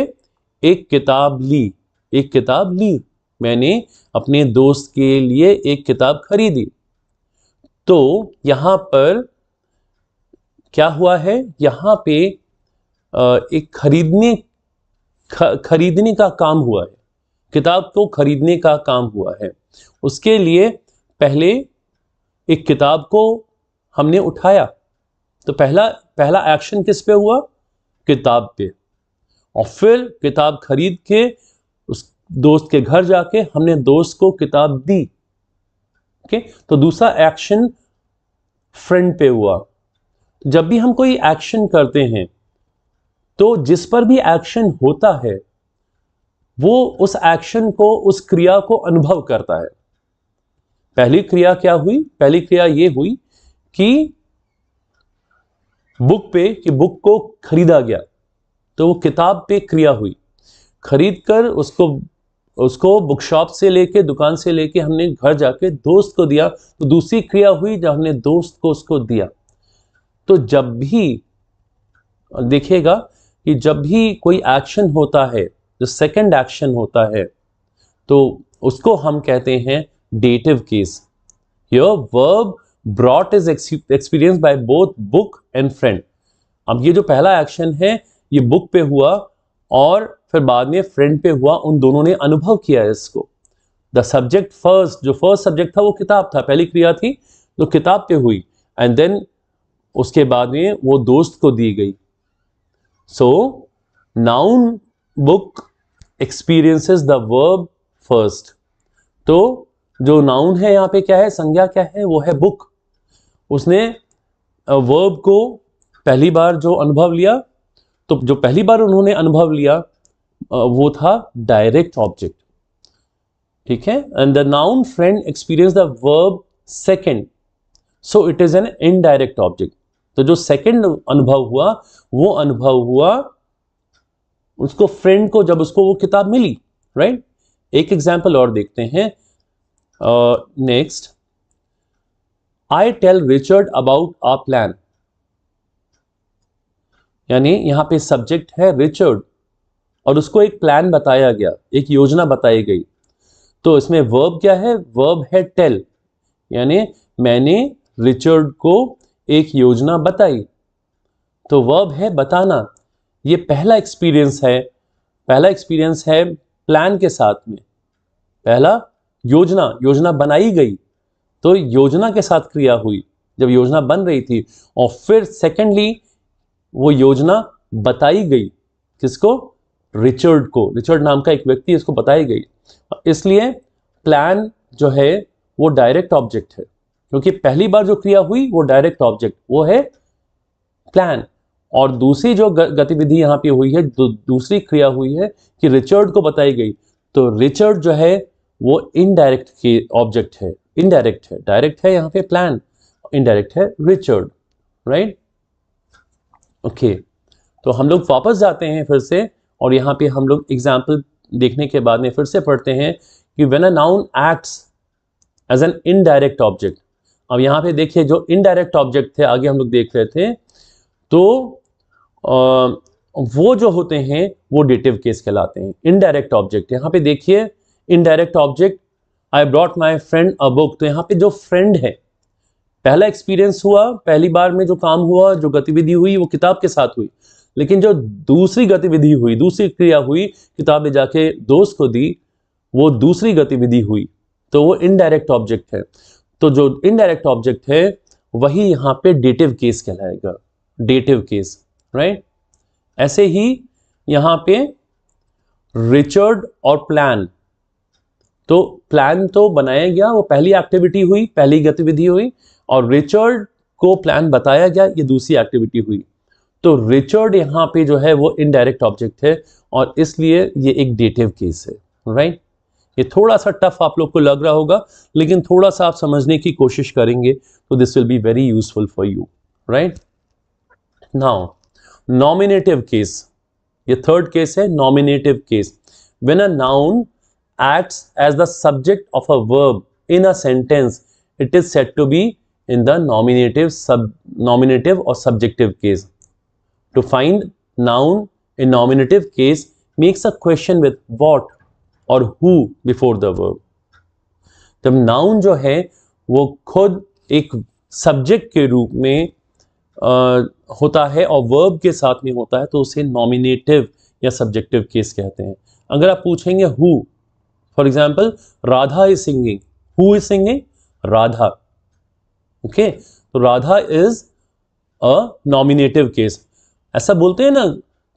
Speaker 1: एक किताब ली, एक किताब ली, मैंने अपने दोस्त के लिए एक किताब खरीदी। तो यहां पर क्या हुआ है, यहां पे एक खरीदने का काम हुआ है, किताब को खरीदने का काम हुआ है। उसके लिए पहले एक किताब को हमने उठाया, तो पहला एक्शन किस पे हुआ, किताब पे, और फिर किताब खरीद के उस दोस्त के घर जाके हमने दोस्त को किताब दी। ओके, तो दूसरा एक्शन फ्रेंड पे हुआ। जब भी हम कोई एक्शन करते हैं तो जिस पर भी एक्शन होता है वो उस एक्शन को, उस क्रिया को अनुभव करता है। पहली क्रिया क्या हुई, पहली क्रिया ये हुई कि बुक को खरीदा गया, तो वो किताब पे क्रिया हुई, खरीदकर उसको बुक शॉप से लेके, दुकान से लेके हमने घर जाके दोस्त को दिया, तो दूसरी क्रिया हुई जब हमने दोस्त को उसको दिया। तो जब भी देखिएगा कि जब भी कोई एक्शन होता है, जो सेकंड एक्शन होता है, तो उसको हम कहते हैं dative case. Here verb brought is experienced by both book and friend. अब ये जो पहला एक्शन है ये बुक पे हुआ और फिर बाद में फ्रेंड पे हुआ, उन दोनों ने अनुभव किया है इसको। द सब्जेक्ट फर्स्ट, जो फर्स्ट सब्जेक्ट था वो किताब था, पहली क्रिया थी जो किताब पे हुई, एंड देन उसके बाद में वो दोस्त को दी गई। So noun book experiences the verb first. तो जो नाउन है यहाँ पे क्या है, संज्ञा क्या है, वो है बुक। उसने वर्ब को पहली बार जो अनुभव लिया, तो जो पहली बार उन्होंने अनुभव लिया वो था डायरेक्ट ऑब्जेक्ट, ठीक है। And the noun friend experience the verb second, so it is an indirect object. तो जो सेकेंड अनुभव हुआ वो अनुभव हुआ उसको, फ्रेंड को, जब उसको वो किताब मिली, राइट। एक एग्जाम्पल और देखते हैं। Next, I tell Richard about our plan, यानी यहां पे सब्जेक्ट है रिचर्ड और उसको एक प्लान बताया गया, एक योजना बताई गई। तो इसमें वर्ब क्या है, वर्ब है टेल, यानी मैंने रिचर्ड को एक योजना बताई। तो वर्ब है बताना, ये पहला एक्सपीरियंस है प्लान के साथ में। पहला योजना बनाई गई, तो योजना के साथ क्रिया हुई जब योजना बन रही थी, और फिर सेकेंडली वो योजना बताई गई, किसको, रिचर्ड को। रिचर्ड नाम का एक व्यक्ति, इसको बताई गई। इसलिए प्लान जो है वो डायरेक्ट ऑब्जेक्ट है, क्योंकि पहली बार जो क्रिया हुई वो डायरेक्ट ऑब्जेक्ट, वो है प्लान, और दूसरी जो गतिविधि यहाँ पे हुई है, दूसरी क्रिया हुई है कि रिचर्ड को बताई गई, तो रिचर्ड जो है वो इनडायरेक्ट के ऑब्जेक्ट है, इनडायरेक्ट है, डायरेक्ट है यहाँ पे प्लान, इनडायरेक्ट है रिचर्ड, राइट। ओके, तो हम लोग वापस जाते हैं फिर से, और यहाँ पे हम लोग एग्जाम्पल देखने के बाद में फिर से पढ़ते हैं कि when a noun acts as an indirect object. अब यहाँ पे देखिए जो इनडायरेक्ट ऑब्जेक्ट थे आगे हम लोग देख रहे थे, तो वो जो होते हैं वो डेटिव केस कहलाते हैं। इनडायरेक्ट ऑब्जेक्ट यहाँ पे देखिए, indirect object I brought my friend a book, तो यहाँ पे जो फ्रेंड है, पहला एक्सपीरियंस हुआ, पहली बार में जो काम हुआ, जो गतिविधि हुई वो किताब के साथ हुई, लेकिन जो दूसरी गतिविधि हुई, दूसरी क्रिया हुई, किताब ले जाके दोस्त को दी, वो दूसरी गतिविधि हुई, तो वो इनडायरेक्ट ऑब्जेक्ट है। तो जो इनडायरेक्ट ऑब्जेक्ट है वही यहाँ पे डेटिव केस कहलाएगा, डेटिव केस, राइट। ऐसे ही यहाँ पे रिचर्ड और प्लान, तो प्लान तो बनाया गया, वो पहली एक्टिविटी हुई, पहली गतिविधि हुई, और रिचर्ड को प्लान बताया गया, ये दूसरी एक्टिविटी हुई। तो रिचर्ड यहाँ पे जो है वो इनडायरेक्ट ऑब्जेक्ट है, और इसलिए ये एक डेटिव केस है, राइट। ये थोड़ा सा टफ आप लोग को लग रहा होगा, लेकिन थोड़ा सा आप समझने की कोशिश करेंगे तो this will be very useful for you, right. Now nominative case, ये थर्ड केस है, nominative case. When a noun acts as the subject of a verb in a sentence, it is said to be in the nominative or subjective case. To find noun in nominative case makes a question with what or who before the verb. जब noun जो है वो खुद एक subject के रूप में होता है और verb के साथ में होता है, तो उसे nominative या subjective case कहते हैं। अगर आप पूछेंगे who, for example Radha is singing, who is singing, Radha, okay, तो Radha is a nominative case. ऐसा बोलते हैं ना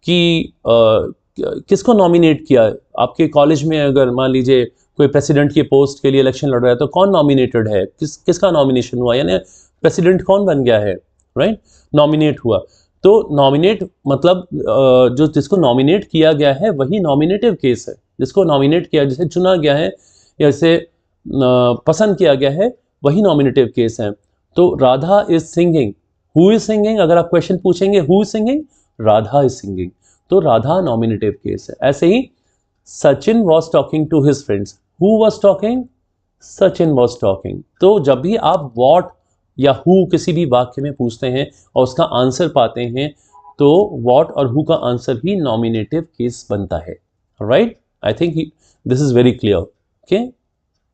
Speaker 1: कि किसको नॉमिनेट किया, आपके कॉलेज में अगर मान लीजिए कोई प्रेसिडेंट की पोस्ट के लिए इलेक्शन लड़ रहा है, तो कौन नॉमिनेटेड है, किसका नॉमिनेशन हुआ, यानी प्रेसिडेंट कौन बन गया है, राइट, नॉमिनेट हुआ। तो नॉमिनेट मतलब जो जिसको नॉमिनेट किया गया है वही नॉमिनेटिव केस है, जिसको नॉमिनेट किया, जिसे चुना गया है या जिसे पसंद किया गया है, वही नॉमिनेटिव केस है। तो Radha is singing, who is singing, अगर आप क्वेश्चन पूछेंगे who is singing, Radha is singing, तो राधा नॉमिनेटिव केस है। ऐसे ही Sachin was talking to his friends, who was talking, Sachin was talking. तो जब भी आप वॉट या हु किसी भी वाक्य में पूछते हैं और उसका आंसर पाते हैं, तो वॉट और हु का आंसर ही नॉमिनेटिव केस बनता है, right. I think this is very clear. Okay,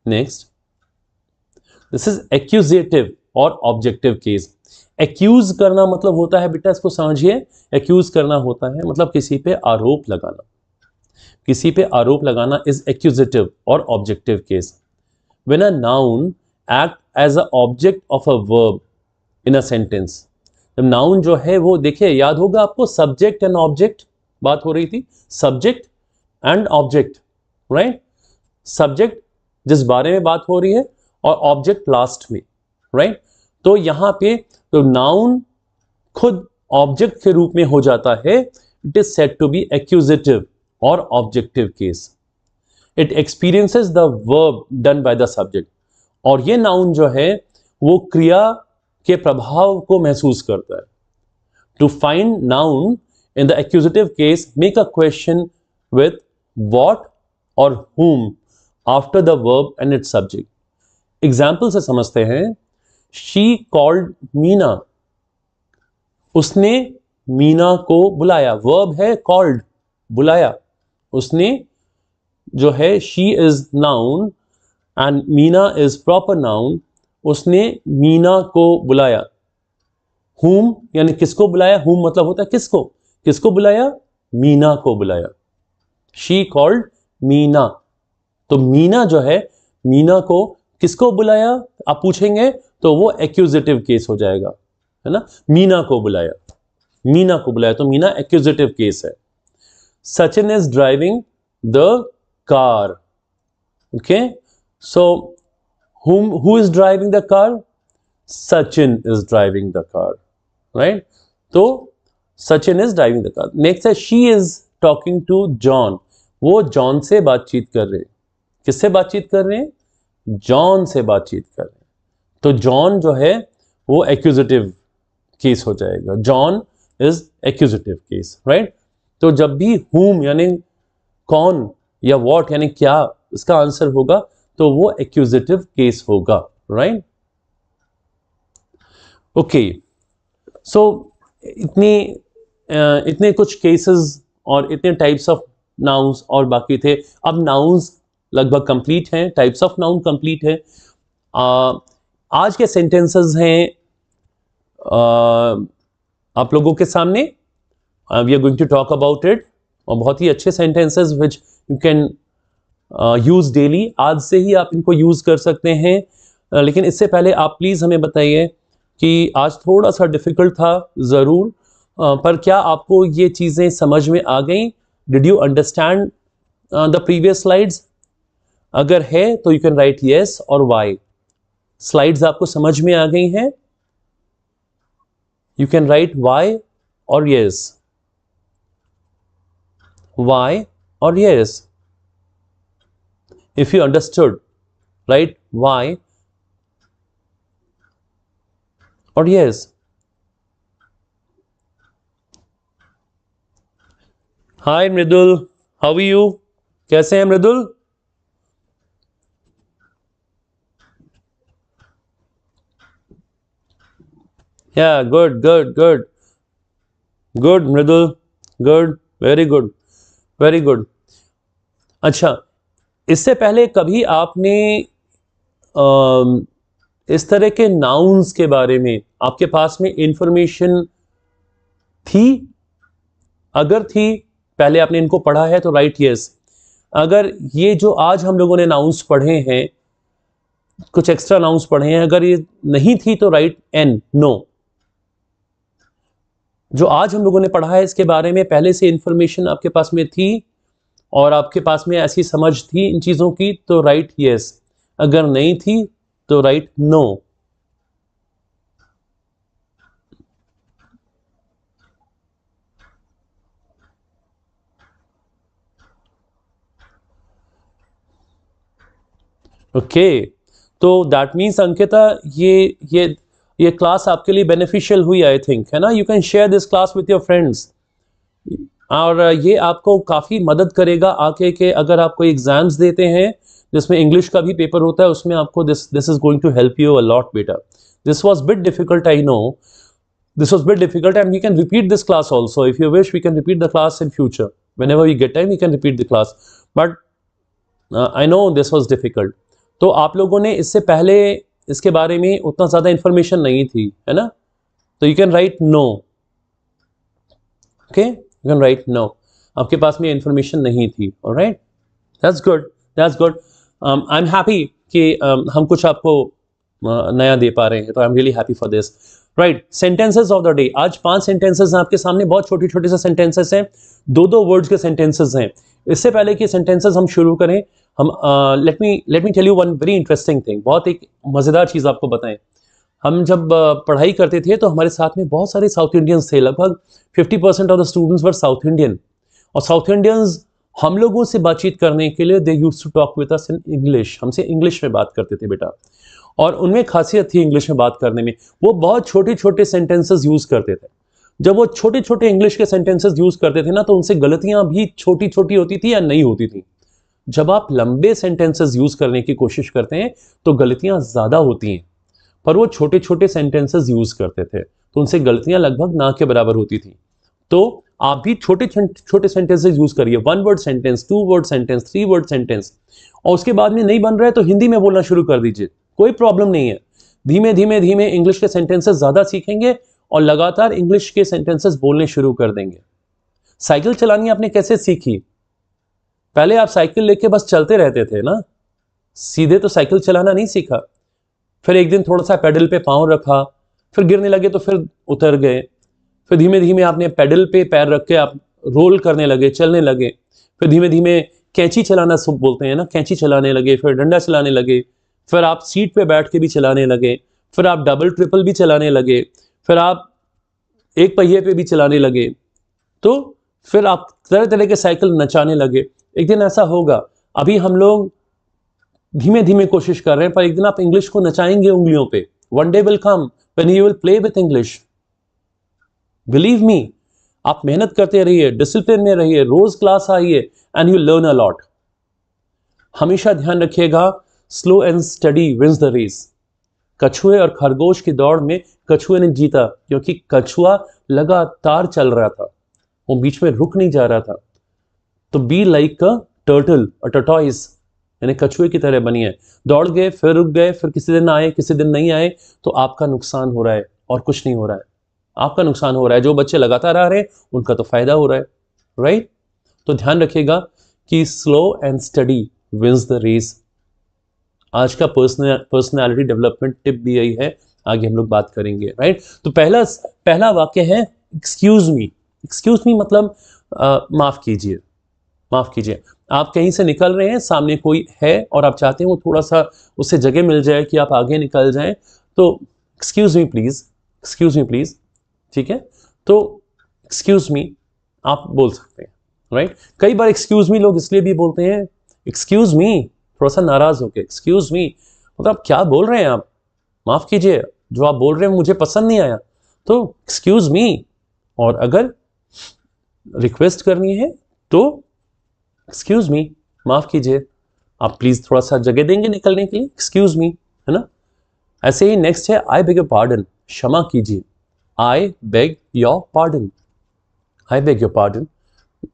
Speaker 1: next, this is accusative or objective case. Accuse करना मतलब होता है, बेटा इसको समझिए, accuse करना होता है मतलब किसी पे आरोप लगाना, किसी पे आरोप लगाना is accusative or objective case. When a noun act as a object of a verb in a sentence, जब noun जो है वो देखिए, याद होगा आपको subject and object बात हो रही थी, subject and object, right, subject जिस बारे में बात हो रही है और ऑब्जेक्ट लास्ट में, राइट। तो यहां पे तो नाउन खुद ऑब्जेक्ट के रूप में हो जाता है, it is said to be accusative और objective case. It experiences the verb done by the subject, और ये नाउन जो है वो क्रिया के प्रभाव को महसूस करता है। To find noun in the accusative case, make a question with what or whom after the verb and its subject. Example से समझते हैं, she called मीना, उसने मीना को बुलाया, वर्ब है called, बुलाया, उसने जो है she is noun and Meena is proper noun, उसने मीना को बुलाया। whom यानी किसको बुलाया, whom मतलब होता है किसको, किसको बुलाया, मीना को बुलाया। She called मीना, तो मीना जो है, मीना को किसको बुलाया आप पूछेंगे तो वो एक्यूजेटिव केस हो जाएगा, है ना, मीना को बुलाया, मीना को बुलाया, तो मीना एक्यूजेटिव केस है। Sachin is driving the car, okay, so who is driving the car, Sachin is driving the car, right? तो Sachin is driving the car. Next है she is talking to John, वो जॉन से बातचीत कर रहे हैं। किससे बातचीत कर रहे हैं? जॉन से बातचीत कर रहे हैं। तो जॉन जो है वो एक्यूजेटिव केस हो जाएगा, John is accusative case, right? तो जब भी whom यानी कौन या what यानी क्या इसका आंसर होगा तो वो एक्यूजेटिव केस होगा, राइट? ओके, सो इतने कुछ केसेस और इतने टाइप्स ऑफ नाउन्स और बाकी थे। अब नाउन्स लगभग कंप्लीट हैं, टाइप्स ऑफ नाउन कंप्लीट है। आज के सेंटेंसेस हैं आप लोगों के सामने, we are going to talk about it, और बहुत ही अच्छे sentences which you can use daily. आज से ही आप इनको यूज कर सकते हैं, लेकिन इससे पहले आप प्लीज हमें बताइए कि आज थोड़ा सा डिफिकल्ट था ज़रूर, पर क्या आपको ये चीज़ें समझ में आ गई? Did you understand the previous slides? अगर है तो यू कैन राइट येस और वाई। स्लाइड्स आपको समझ में आ गई हैं? यू कैन राइट वाई और येस, वाई और yes. If you understood, write Y और yes। Hi Mridul, how are you? कैसे हैं Mridul? Yeah good good good good Mridul, good, very good very good. अच्छा, इससे पहले कभी आपने इस तरह के नाउन्स के बारे में आपके पास में इंफॉर्मेशन थी? अगर थी, पहले आपने इनको पढ़ा है तो राइट यस। अगर ये जो आज हम लोगों ने नाउन्स पढ़े हैं, कुछ एक्स्ट्रा नाउन्स पढ़े हैं, अगर ये नहीं थी तो राइट एन, नो। जो आज हम लोगों ने पढ़ा है इसके बारे में पहले से इंफॉर्मेशन आपके पास में थी और आपके पास में ऐसी समझ थी इन चीजों की तो राइट यस। अगर नहीं थी तो राइट नो। ओके, तो दैट मीन्स अंकिता ये क्लास आपके लिए बेनिफिशियल हुई, आई थिंक, है ना? You can share this class with your friends, और ये आपको काफ़ी मदद करेगा आके कि अगर आप कोई एग्जाम्स देते हैं जिसमें इंग्लिश का भी पेपर होता है, उसमें आपको this is going to help you a lot बेटा। This was bit difficult, I know this was bit difficult, and we can repeat this class also if you wish. We can repeat the class in future, whenever we get time we can repeat the class, but I know this was difficult। तो आप लोगों ने इससे पहले इसके बारे में उतना ज़्यादा इंफॉर्मेशन नहीं थी, है ना? तो you can write no, okay, you can write no. आपके पास में इंफॉर्मेशन नहीं थी, alright, that's good, that's good. I am happy कि हम कुछ आपको नया दे पा रहे हैं, तो I am really happy for this, right? Sentences of the day, आज 5 सेंटेंसेस हैं आपके सामने, बहुत छोटे छोटे से सेंटेंसेस हैं, 2-2 वर्ड्स के सेंटेंसेस हैं। इससे पहले कि सेंटेंसेस हम शुरू करें, हम let me tell you one very interesting thing, बहुत एक मज़ेदार चीज़ आपको बताएं। हम जब पढ़ाई करते थे तो हमारे साथ में बहुत सारे साउथ इंडियंस थे, लगभग 50% of the students were South Indian, और साउथ इंडियंस हम लोगों से बातचीत करने के लिए they used to talk with us in English, हमसे इंग्लिश में बात करते थे बेटा, और उनमें खासियत थी इंग्लिश में बात करने में, वो बहुत छोटे छोटे सेंटेंसेस यूज़ करते थे। जब वो छोटे छोटे इंग्लिश के सेंटेंसेस यूज़ करते थे ना, तो उनसे गलतियां भी छोटी छोटी होती थी या नहीं होती थी। जब आप लंबे सेंटेंसेस यूज़ करने की कोशिश करते हैं तो गलतियां ज़्यादा होती हैं, पर वो छोटे छोटे सेंटेंसेस यूज़ करते थे तो उनसे गलतियां लगभग ना के बराबर होती थी। तो आप भी छोटे छोटे सेंटेंसेस यूज़ करिए, 1 word sentence, 2 word sentence, 3 word sentence, और उसके बाद में नहीं बन रहा है तो हिंदी में बोलना शुरू कर दीजिए, कोई प्रॉब्लम नहीं है। धीमे धीमे धीमे इंग्लिश के सेंटेंसेस ज़्यादा सीखेंगे और लगातार इंग्लिश के सेंटेंसेस बोलने शुरू कर देंगे। साइकिल चलानी आपने कैसे सीखी? पहले आप साइकिल लेके बस चलते रहते थे ना, सीधे तो साइकिल चलाना नहीं सीखा। फिर एक दिन थोड़ा सा पेडल पे पाँव रखा, फिर गिरने लगे तो फिर उतर गए, फिर धीमे धीमे आपने पेडल पे पैर रख के आप रोल करने लगे, चलने लगे, फिर धीमे धीमे कैंची चलाना सब बोलते हैं ना, कैंची चलाने लगे, फिर डंडा चलाने लगे, फिर आप सीट पे बैठ के भी चलाने लगे, फिर आप डबल ट्रिपल भी चलाने लगे, फिर आप एक पहिए पे भी चलाने लगे, तो फिर आप तरह तरह के साइकिल नचाने लगे। एक दिन ऐसा होगा, अभी हम लोग धीमे धीमे कोशिश कर रहे हैं, पर एक दिन आप इंग्लिश को नचाएंगे उंगलियों पे। One day will come when you will play with English, believe me. आप मेहनत करते रहिए, डिसिप्लिन में रहिए, रोज क्लास आइए, and you learn a lot. हमेशा ध्यान रखिएगा, slow and steady wins the race. कछुए और खरगोश की दौड़ में कछुए ने जीता, क्योंकि कछुआ लगातार चल रहा था, वो बीच में रुक नहीं जा रहा था। तो be like a turtle, a tortoise, यानी कछुए की तरह बनिए। दौड़ गए, फिर रुक गए, फिर किसी दिन आए, किसी दिन नहीं आए, तो आपका नुकसान हो रहा है और कुछ नहीं हो रहा है। आपका नुकसान हो रहा है। जो बच्चे लगातार आ रहे हैं उनका तो फायदा हो रहा है, राइट? तो ध्यान रखिएगा कि slow and steady wins the race. आज का पर्सनालिटी डेवलपमेंट टिप भी यही है, आगे हम लोग बात करेंगे, राइट? तो पहला वाक्य है एक्सक्यूज मी। एक्सक्यूज मी मतलब माफ कीजिए, माफ कीजिए। आप कहीं से निकल रहे हैं, सामने कोई है और आप चाहते हैं वो थोड़ा सा उससे जगह मिल जाए कि आप आगे निकल जाएं, तो excuse me please, excuse me please, ठीक है? तो एक्सक्यूज मी आप बोल सकते हैं, राइट? कई बार एक्सक्यूज मी लोग इसलिए भी बोलते हैं, एक्सक्यूज मी थोड़ा सा नाराज होकर, एक्सक्यूज मी मतलब क्या बोल रहे हैं आप, माफ कीजिए, जो आप बोल रहे हैं मुझे पसंद नहीं आया, तो एक्सक्यूज मी। और अगर रिक्वेस्ट करनी है तो एक्सक्यूज मी, माफ कीजिए, आप प्लीज थोड़ा सा जगह देंगे निकलने के लिए, एक्सक्यूज मी, है ना? ऐसे ही नेक्स्ट है आई बेग योर पार्डन, क्षमा कीजिए। I beg your pardon, I beg your pardon.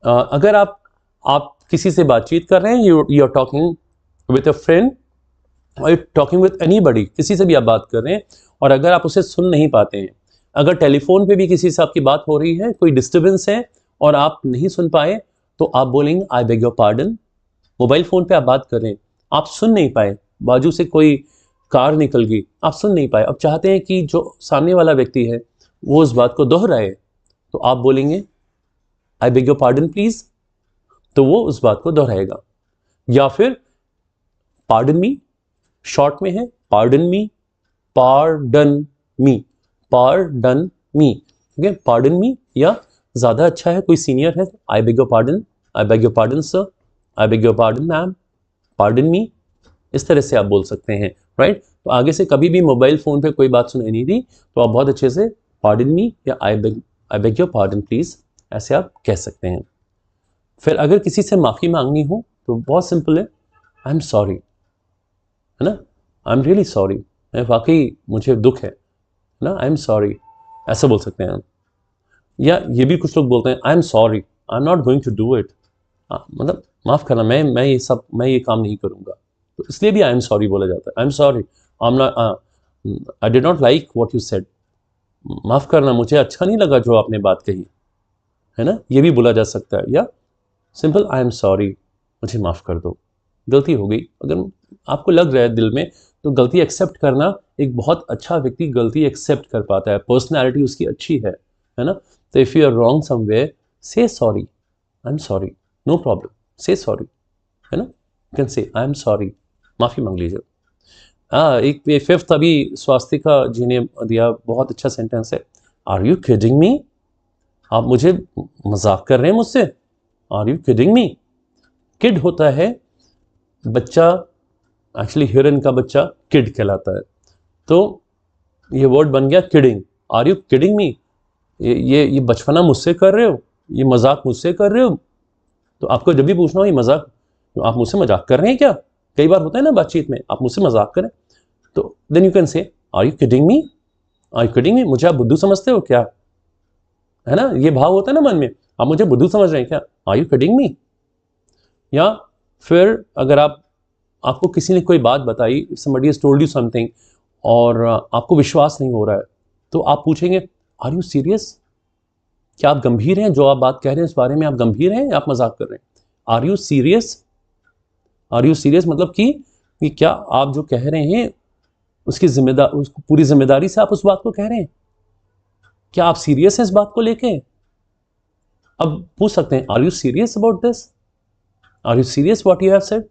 Speaker 1: अगर आप किसी से बातचीत कर रहे हैं, you are talking with a friend और टॉकिंग विथ एनीबॉडी, किसी से भी आप बात कर रहे हैं और अगर आप उसे सुन नहीं पाते हैं, अगर टेलीफोन पे भी किसी से आपकी बात हो रही है, कोई डिस्टर्बेंस है और आप नहीं सुन पाए, तो आप बोलेंगे आई beg your pardon. Mobile phone पे आप बात कर रहे हैं, आप सुन नहीं पाए, बाजू से कोई कार निकल गई, आप सुन नहीं पाए, अब चाहते हैं कि जो सामने वाला व्यक्ति है वो उस बात को दोहराए, तो आप बोलेंगे आई बेग योर पार्डन प्लीज, तो वो उस बात को दोहराएगा। या फिर पार्डन मी, शॉर्ट में है pardon me, pardon me, pardon me, ठीक है? पार्डन मी, या ज्यादा अच्छा है कोई सीनियर है, आई beg your pardon, I beg your pardon sir, I beg your pardon ma'am, pardon me, इस तरह से आप बोल सकते हैं, राइट? तो आगे से कभी भी मोबाइल फोन पे कोई बात सुनाई नहीं दी तो आप बहुत अच्छे से पार्डन मी या आई बेग योर पार्डन प्लीज ऐसे आप कह सकते हैं। फिर अगर किसी से माफी मांगनी हो तो बहुत सिंपल है, आई एम सॉरी, है ना? आई एम रियली सॉरी, मैं वाकई मुझे दुख है ना, आई एम सॉरी, ऐसा बोल सकते हैं हम। या ये भी कुछ लोग बोलते हैं I am sorry, I am not going to do it, मतलब माफ करना, मैं ये काम नहीं करूंगा, तो इसलिए भी आई एम सॉरी बोला जाता है। आई am sorry, I am not, I did not like what you said, माफ करना, मुझे अच्छा नहीं लगा जो आपने बात कही, है ना? ये भी बोला जा सकता है। या सिंपल आई एम सॉरी, मुझे माफ कर दो, गलती हो गई। अगर आपको लग रहा है दिल में, तो गलती एक्सेप्ट करना, एक बहुत अच्छा व्यक्ति गलती एक्सेप्ट कर पाता है, पर्सनैलिटी उसकी अच्छी है ना? तो if you are wrong somewhere, say sorry, I am sorry, no problem, say sorry, है ना? यू कैन से आई एम सॉरी, माफी मांग लीजिए। एक फिफ्थ अभी स्वास्तिका जी ने दिया, बहुत अच्छा सेंटेंस है, आर यू किडिंग मी, आप मुझे मजाक कर रहे हैं मुझसे, are you kidding me. Kid होता है बच्चा, एक्चुअली हिरन का बच्चा किड कहलाता है, तो ये वर्ड बन गया kidding, are you kidding me, ये बचपना मुझसे कर रहे हो, ये मजाक मुझसे कर रहे हो। तो आपको जब भी पूछना हो ये मजाक, तो आप मुझसे मजाक कर रहे हैं क्या, कई बार होता है ना बातचीत में, आप मुझसे मजाक करें, तो then you can say are you kidding me, are you kidding me, मुझे आप बुद्धू समझते हो क्या, है ना? ये भाव होता है ना मन में, आप मुझे बुद्धू समझ रहे हैं क्या, आर यू किडिंग मी। या फिर अगर आपको किसी ने कोई बात बताई, somebody has told you something, और आपको विश्वास नहीं हो रहा है, तो आप पूछेंगे आर यू सीरियस, क्या आप गंभीर हैं, जो आप बात कह रहे हैं इस बारे में आप गंभीर हैं या आप मजाक कर रहे हैं? Are you serious, are you serious मतलब कि क्या आप जो कह रहे हैं उसकी उसको पूरी जिम्मेदारी से आप उस बात को कह रहे हैं, क्या आप सीरियस हैं इस बात को लेके? अब पूछ सकते हैं are you serious about this, are you serious what you have said,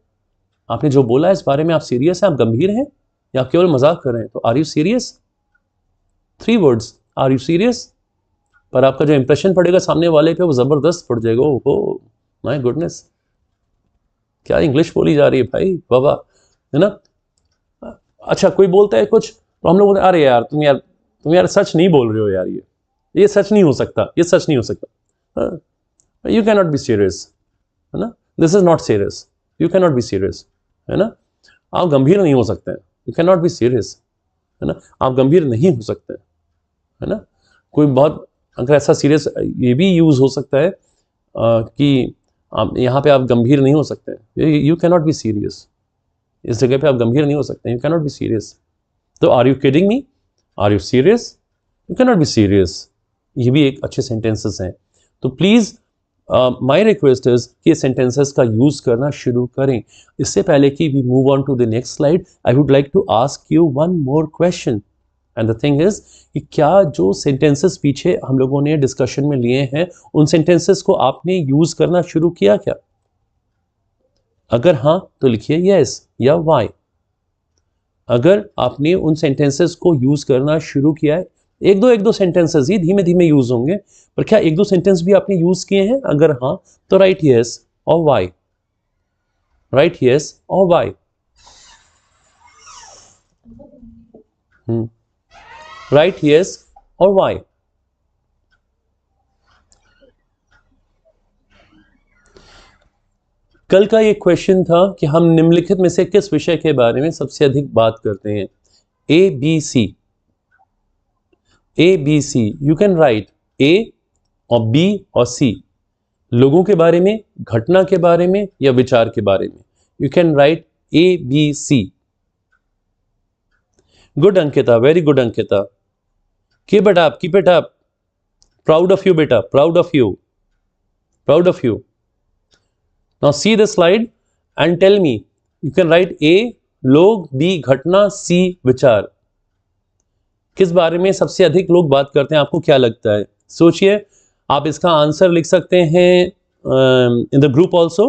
Speaker 1: आपने जो बोला है इस बारे में आप सीरियस हैं, आप गंभीर हैं? या आप केवल मजाक कर रहे हैं? तो are you serious? 3 words, are you serious? पर आपका जो इंप्रेशन पड़ेगा सामने वाले पे वो जबरदस्त पड़ जाएगा। ओहो माय गुडनेस, क्या इंग्लिश बोली जा रही है भाई, बाबा, है ना? अच्छा, कोई बोलता है कुछ तो हम लोग बोलते हैं अरे यार तुम यार सच नहीं बोल रहे हो यार, ये सच नहीं हो सकता, ये सच नहीं हो सकता। You can not be serious, है ना? This is not serious, you can not be serious, है ना? आप गंभीर नहीं हो सकते हैं, you can not be serious, है ना? आप गंभीर नहीं हो सकते, है ना? कोई बहुत अगर ऐसा सीरियस ये भी यूज हो सकता है कि आप यहाँ पे आप गंभीर नहीं हो सकते, you can not be serious, इस जगह पे आप गंभीर नहीं हो सकते, you can not be serious. तो are you kidding me, are you serious, you can not be serious, ये भी एक अच्छे सेंटेंसेस हैं। तो प्लीज माई रिक्वेस्ट इज कि सेंटेंसेस का यूज करना शुरू करें। इससे पहले कि we move on to the next slide, I would like to ask you one more question, and the thing is कि क्या जो सेंटेंसेस पीछे हम लोगों ने डिस्कशन में लिए हैं उन सेंटेंसेस को आपने यूज करना शुरू किया क्या? अगर हाँ तो लिखिए यस या वाई। अगर आपने उन सेंटेंसेस को यूज करना शुरू किया है, एक दो सेंटेंसेस ही धीमे धीमे यूज होंगे, पर क्या एक दो सेंटेंस भी आपने यूज किए हैं? अगर हाँ तो राइट यस और वाई, राइट यस और वाई। राइट यस और वाई। कल का ये क्वेश्चन था कि हम निम्नलिखित में से किस विषय के बारे में सबसे अधिक बात करते हैं? A B C, A B C, you can write A और बी और सी, लोगों के बारे में, घटना के बारे में या विचार के बारे में। You can write A B C. Good Ankita, very good Ankita, keep it up, keep it up, proud of you बेटा, proud of you, proud of you. Now see the slide and tell me, you can write A लोग, B घटना, C विचार। किस बारे में सबसे अधिक लोग बात करते हैं, आपको क्या लगता है? सोचिए, आप इसका आंसर लिख सकते हैं इन द ग्रुप ऑल्सो,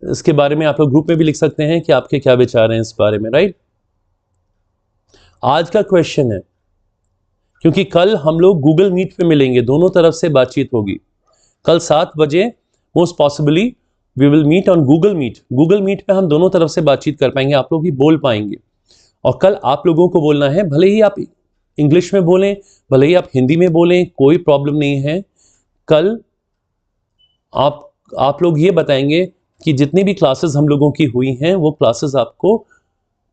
Speaker 1: इसके बारे में आप लोग ग्रुप में भी लिख सकते हैं कि आपके क्या विचार हैं इस बारे में, राइट? आज का क्वेश्चन है, क्योंकि कल हम लोग गूगल मीट पे मिलेंगे, दोनों तरफ से बातचीत होगी। कल 7 बजे most possibly we will meet on Google Meet. Google Meet पे हम दोनों तरफ से बातचीत कर पाएंगे, आप लोग भी बोल पाएंगे। और कल आप लोगों को बोलना है, भले ही आप इंग्लिश में बोलें, भले ही आप हिंदी में बोलें, कोई प्रॉब्लम नहीं है। कल आप लोग ये बताएंगे कि जितनी भी क्लासेस हम लोगों की हुई हैं वो क्लासेस आपको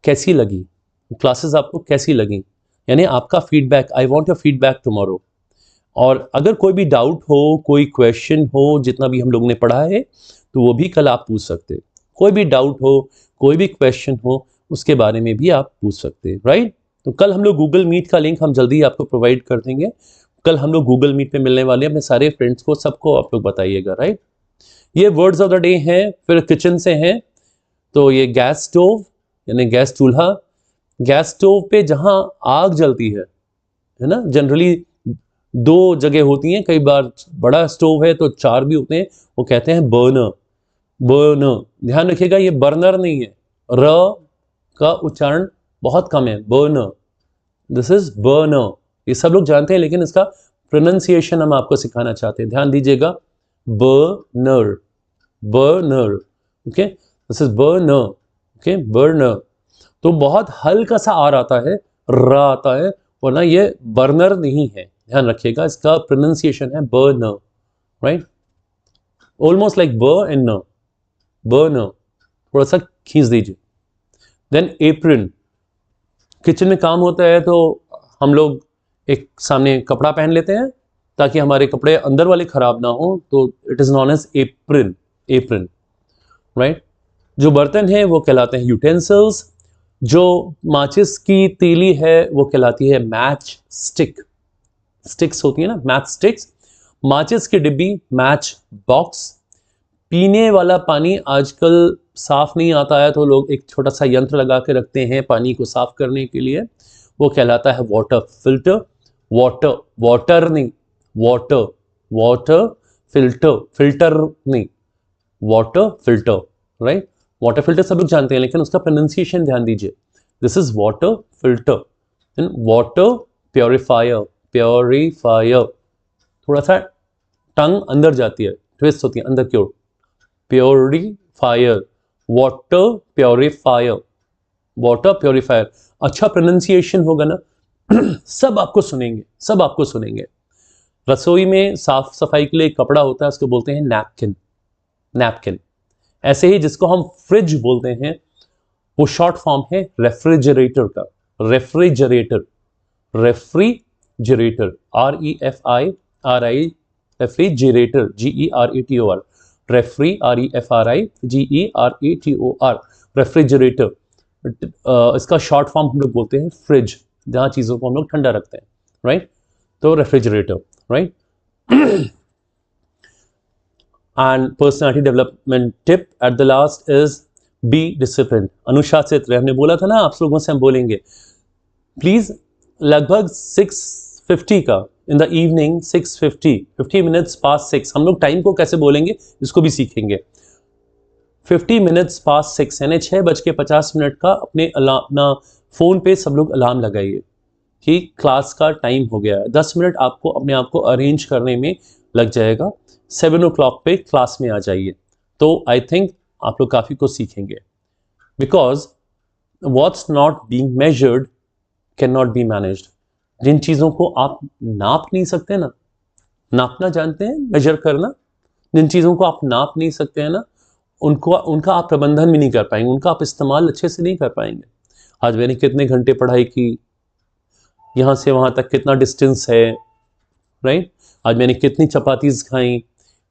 Speaker 1: कैसी लगी, क्लासेस आपको कैसी लगी, यानी आपका feedback. I want your feedback tomorrow. और अगर कोई भी डाउट हो, कोई क्वेश्चन हो, जितना भी हम लोग ने पढ़ा है तो वो भी कल आप पूछ सकते हैं। कोई भी डाउट हो, कोई भी क्वेश्चन हो, उसके बारे में भी आप पूछ सकते हैं, राइट? तो कल हम लोग गूगल मीट का लिंक हम जल्दी आपको प्रोवाइड कर देंगे। कल हम लोग गूगल मीट पे मिलने वाले हैं, अपने सारे फ्रेंड्स को, सबको आप लोग बताइएगा, राइट? ये वर्ड्स ऑफ द डे हैं। फिर किचन से हैं, तो ये गैस स्टोव यानी गैस चूल्हा। गैस स्टोव पे जहां आग जलती है ना, जनरली 2 जगह होती हैं, कई बार बड़ा स्टोव है तो 4 भी होते हैं, वो कहते हैं बर्नर। बर्नर, ध्यान रखिएगा ये बर्नर नहीं है, र का उच्चारण बहुत कम है, बर्नर, दिस इज बर्नर। ये सब लोग जानते हैं, लेकिन इसका प्रोनाउंसिएशन हम आपको सिखाना चाहते हैं, ध्यान दीजिएगा। Burner, burner, okay, this is burner, okay, burner. तो बहुत हल्का सा आर आता है, र आता है, वरना ये बर्नर नहीं है, ध्यान रखिएगा। इसका प्रोनाउंसिएशन है बर्नर, राइट? ऑलमोस्ट लाइक ब एंड न, बर्नर, थोड़ा सा खींच दीजिए। देन एप्रन, किचन में काम होता है तो हम लोग एक सामने कपड़ा पहन लेते हैं ताकि हमारे कपड़े अंदर वाले खराब ना हो, तो it is known as apron, apron, right? जो बर्तन है वो कहलाते हैं यूटेंसिल्स। जो माचिस की तीली है वो कहलाती है मैच स्टिक। स्टिक्स होती है ना, मैच स्टिक्स। माचिस की डिब्बी मैच बॉक्स। पीने वाला पानी आजकल साफ नहीं आता है तो लोग एक छोटा सा यंत्र लगा के रखते हैं पानी को साफ करने के लिए, वो कहलाता है वाटर फिल्टर। वाटर, वाटर नहीं, वाटर, वाटर फिल्टर, फिल्टर नहीं, water filter, right? Water filter सब लोग जानते हैं, लेकिन उसका प्रोनाउंसिएशन ध्यान दीजिए। This is water filter and water purifier, purifier, थोड़ा सा टंग अंदर जाती है, ट्विस्ट होती है अंदर की ओर, purifier, water purifier, water purifier. अच्छा प्रोनाउंसिएशन होगा ना सब आपको सुनेंगे, सब आपको सुनेंगे। रसोई में साफ सफाई के लिए एक कपड़ा होता है, उसको बोलते हैं नैपकिन, नैपकिन। ऐसे ही जिसको हम फ्रिज बोलते हैं वो शॉर्ट फॉर्म है रेफ्रिजरेटर का, refrigerator, refrigerator, REFRI, refrigerator, GERATOR, referee REFRIGERATOR, refrigerator. इसका शॉर्ट फॉर्म हम लोग बोलते हैं फ्रिज, जहां चीजों को हम लोग ठंडा रखते हैं, राइट? तो refrigerator, right? And personality development tip at the last is be discipline, अनुशासित रहे। हमने बोला था ना आप लोगों से हम बोलेंगे, प्लीज लगभग 6:50 का इन द इवनिंग, 50 मिनट्स पास 6, हम लोग टाइम को कैसे बोलेंगे इसको भी सीखेंगे। 50 मिनट्स पास 6 यानी 6:50 का अपना फोन पे सब लोग अलार्म लगाइए कि क्लास का टाइम हो गया है। 10 मिनट आपको अपने आप को अरेंज करने में लग जाएगा, 7 o'clock पे क्लास में आ जाइए। तो आई थिंक आप लोग काफ़ी कुछ सीखेंगे, because what's not being measured can not be managed. जिन चीज़ों को आप नाप नहीं सकते ना, नापना जानते हैं, मेजर करना, जिन चीज़ों को आप नाप नहीं सकते हैं ना, उनका आप प्रबंधन भी नहीं कर पाएंगे, उनका आप इस्तेमाल अच्छे से नहीं कर पाएंगे। आज मैंने कितने घंटे पढ़ाई की, यहाँ से वहाँ तक कितना डिस्टेंस है, राइट? आज मैंने कितनी चपातीज खाई,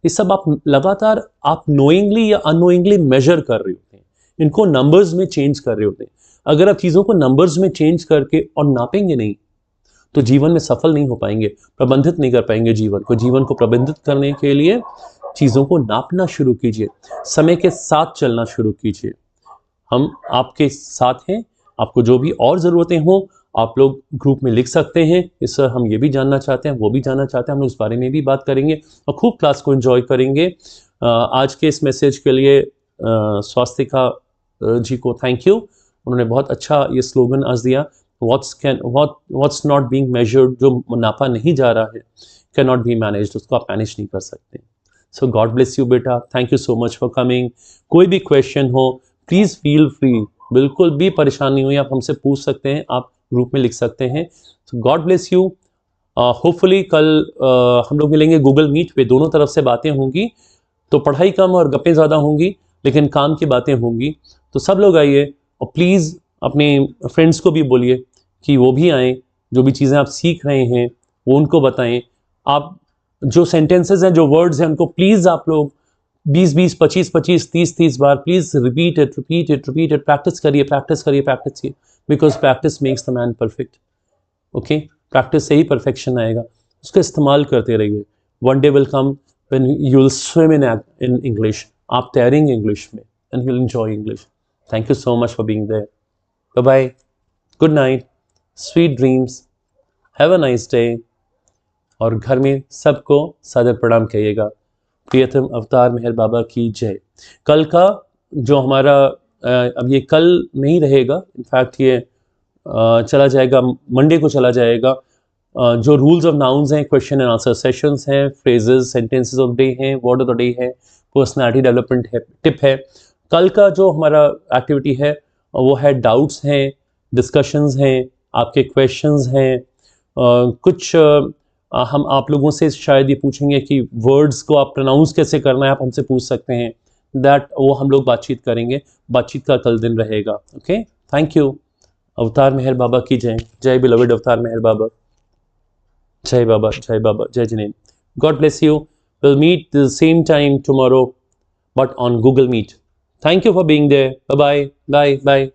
Speaker 1: ये सब आप लगातार आप नोइंगली या अननोइंगली मेजर कर रहे होते हैं, इनको नंबर्स में चेंज कर रहे होते हैं। अगर आप चीज़ों को नंबर्स में चेंज करके और नापेंगे नहीं तो जीवन में सफल नहीं हो पाएंगे, प्रबंधित नहीं कर पाएंगे जीवन को। जीवन को प्रबंधित करने के लिए चीज़ों को नापना शुरू कीजिए, समय के साथ चलना शुरू कीजिए। हम आपके साथ हैं, आपको जो भी और ज़रूरतें हों आप लोग ग्रुप में लिख सकते हैं, इस सर हम ये भी जानना चाहते हैं, वो भी जानना चाहते हैं, हम लोग इस बारे में भी बात करेंगे और खूब क्लास को एंजॉय करेंगे। आज के इस मैसेज के लिए स्वास्तिका जी को थैंक यू, उन्होंने बहुत अच्छा ये स्लोगन आज दिया, व्हाट्स नॉट बीइंग मेजर्ड, जो नापा नहीं जा रहा है, कैन नॉट बी मैनेज्ड, उसको आप मैनेज नहीं कर सकते। सो गॉड ब्लेस यू बेटा, thank you so much for coming. कोई भी क्वेश्चन हो प्लीज़ फील फ्री, बिल्कुल भी परेशानी हुई आप हमसे पूछ सकते हैं, आप ग्रुप में लिख सकते हैं। सो गॉड ब्लेस यू। होपफुली कल हम लोग मिलेंगे गूगल मीट पे, दोनों तरफ से बातें होंगी, तो पढ़ाई कम और गप्पें ज़्यादा होंगी लेकिन काम की बातें होंगी। तो सब लोग आइए और प्लीज़ अपने फ्रेंड्स को भी बोलिए कि वो भी आएँ, जो भी चीज़ें आप सीख रहे हैं वो उनको बताएं। आप जो सेंटेंसेस हैं, जो वर्ड्स हैं, उनको प्लीज़ आप लोग 20-20, 25-25, 30-30 बार प्लीज़ रिपीट इट, प्रैक्टिस करिए, because practice makes the man perfect. Okay, practice से ही परफेक्शन आएगा, उसका इस्तेमाल करते रहिए। One day will come when you will swim in English, आप तैरेंगे इंग्लिश में and you will enjoy English. Thank you so much for being there. Bye bye, good night, sweet dreams, have a nice day. और घर में सबको सादर प्रणाम कहिएगा। प्रियतम अवतार मेहर बाबा की जय। कल का जो हमारा अब ये कल नहीं रहेगा, इनफैक्ट ये चला जाएगा मंडे को चला जाएगा। जो रूल्स ऑफ नाउन्स हैं, क्वेश्चन एंड आंसर सेशंस हैं, फ्रेजेस, सेंटेंसेस ऑफ डे हैं, वर्ड ऑफ द डे है, पर्सनालिटी डेवलपमेंट है, टिप है। कल का जो हमारा एक्टिविटी है वो है डाउट्स हैं, डिस्कशंस हैं, आपके क्वेश्चंस हैं। कुछ हम आप लोगों से शायद ये पूछेंगे कि वर्ड्स को आप प्रोनाउंस कैसे करना है, आप हमसे पूछ सकते हैं, दैट वो हम लोग बातचीत करेंगे। बातचीत का कल दिन रहेगा। Okay, thank you. अवतार मेहर बाबा की जय। जय बिलवड अवतार मेहर बाबा। जय बाबा, जय बाबा, जय जिनेन। God bless you. Will meet the same time tomorrow but on Google Meet. Thank you for being there. Bye bye, bye bye.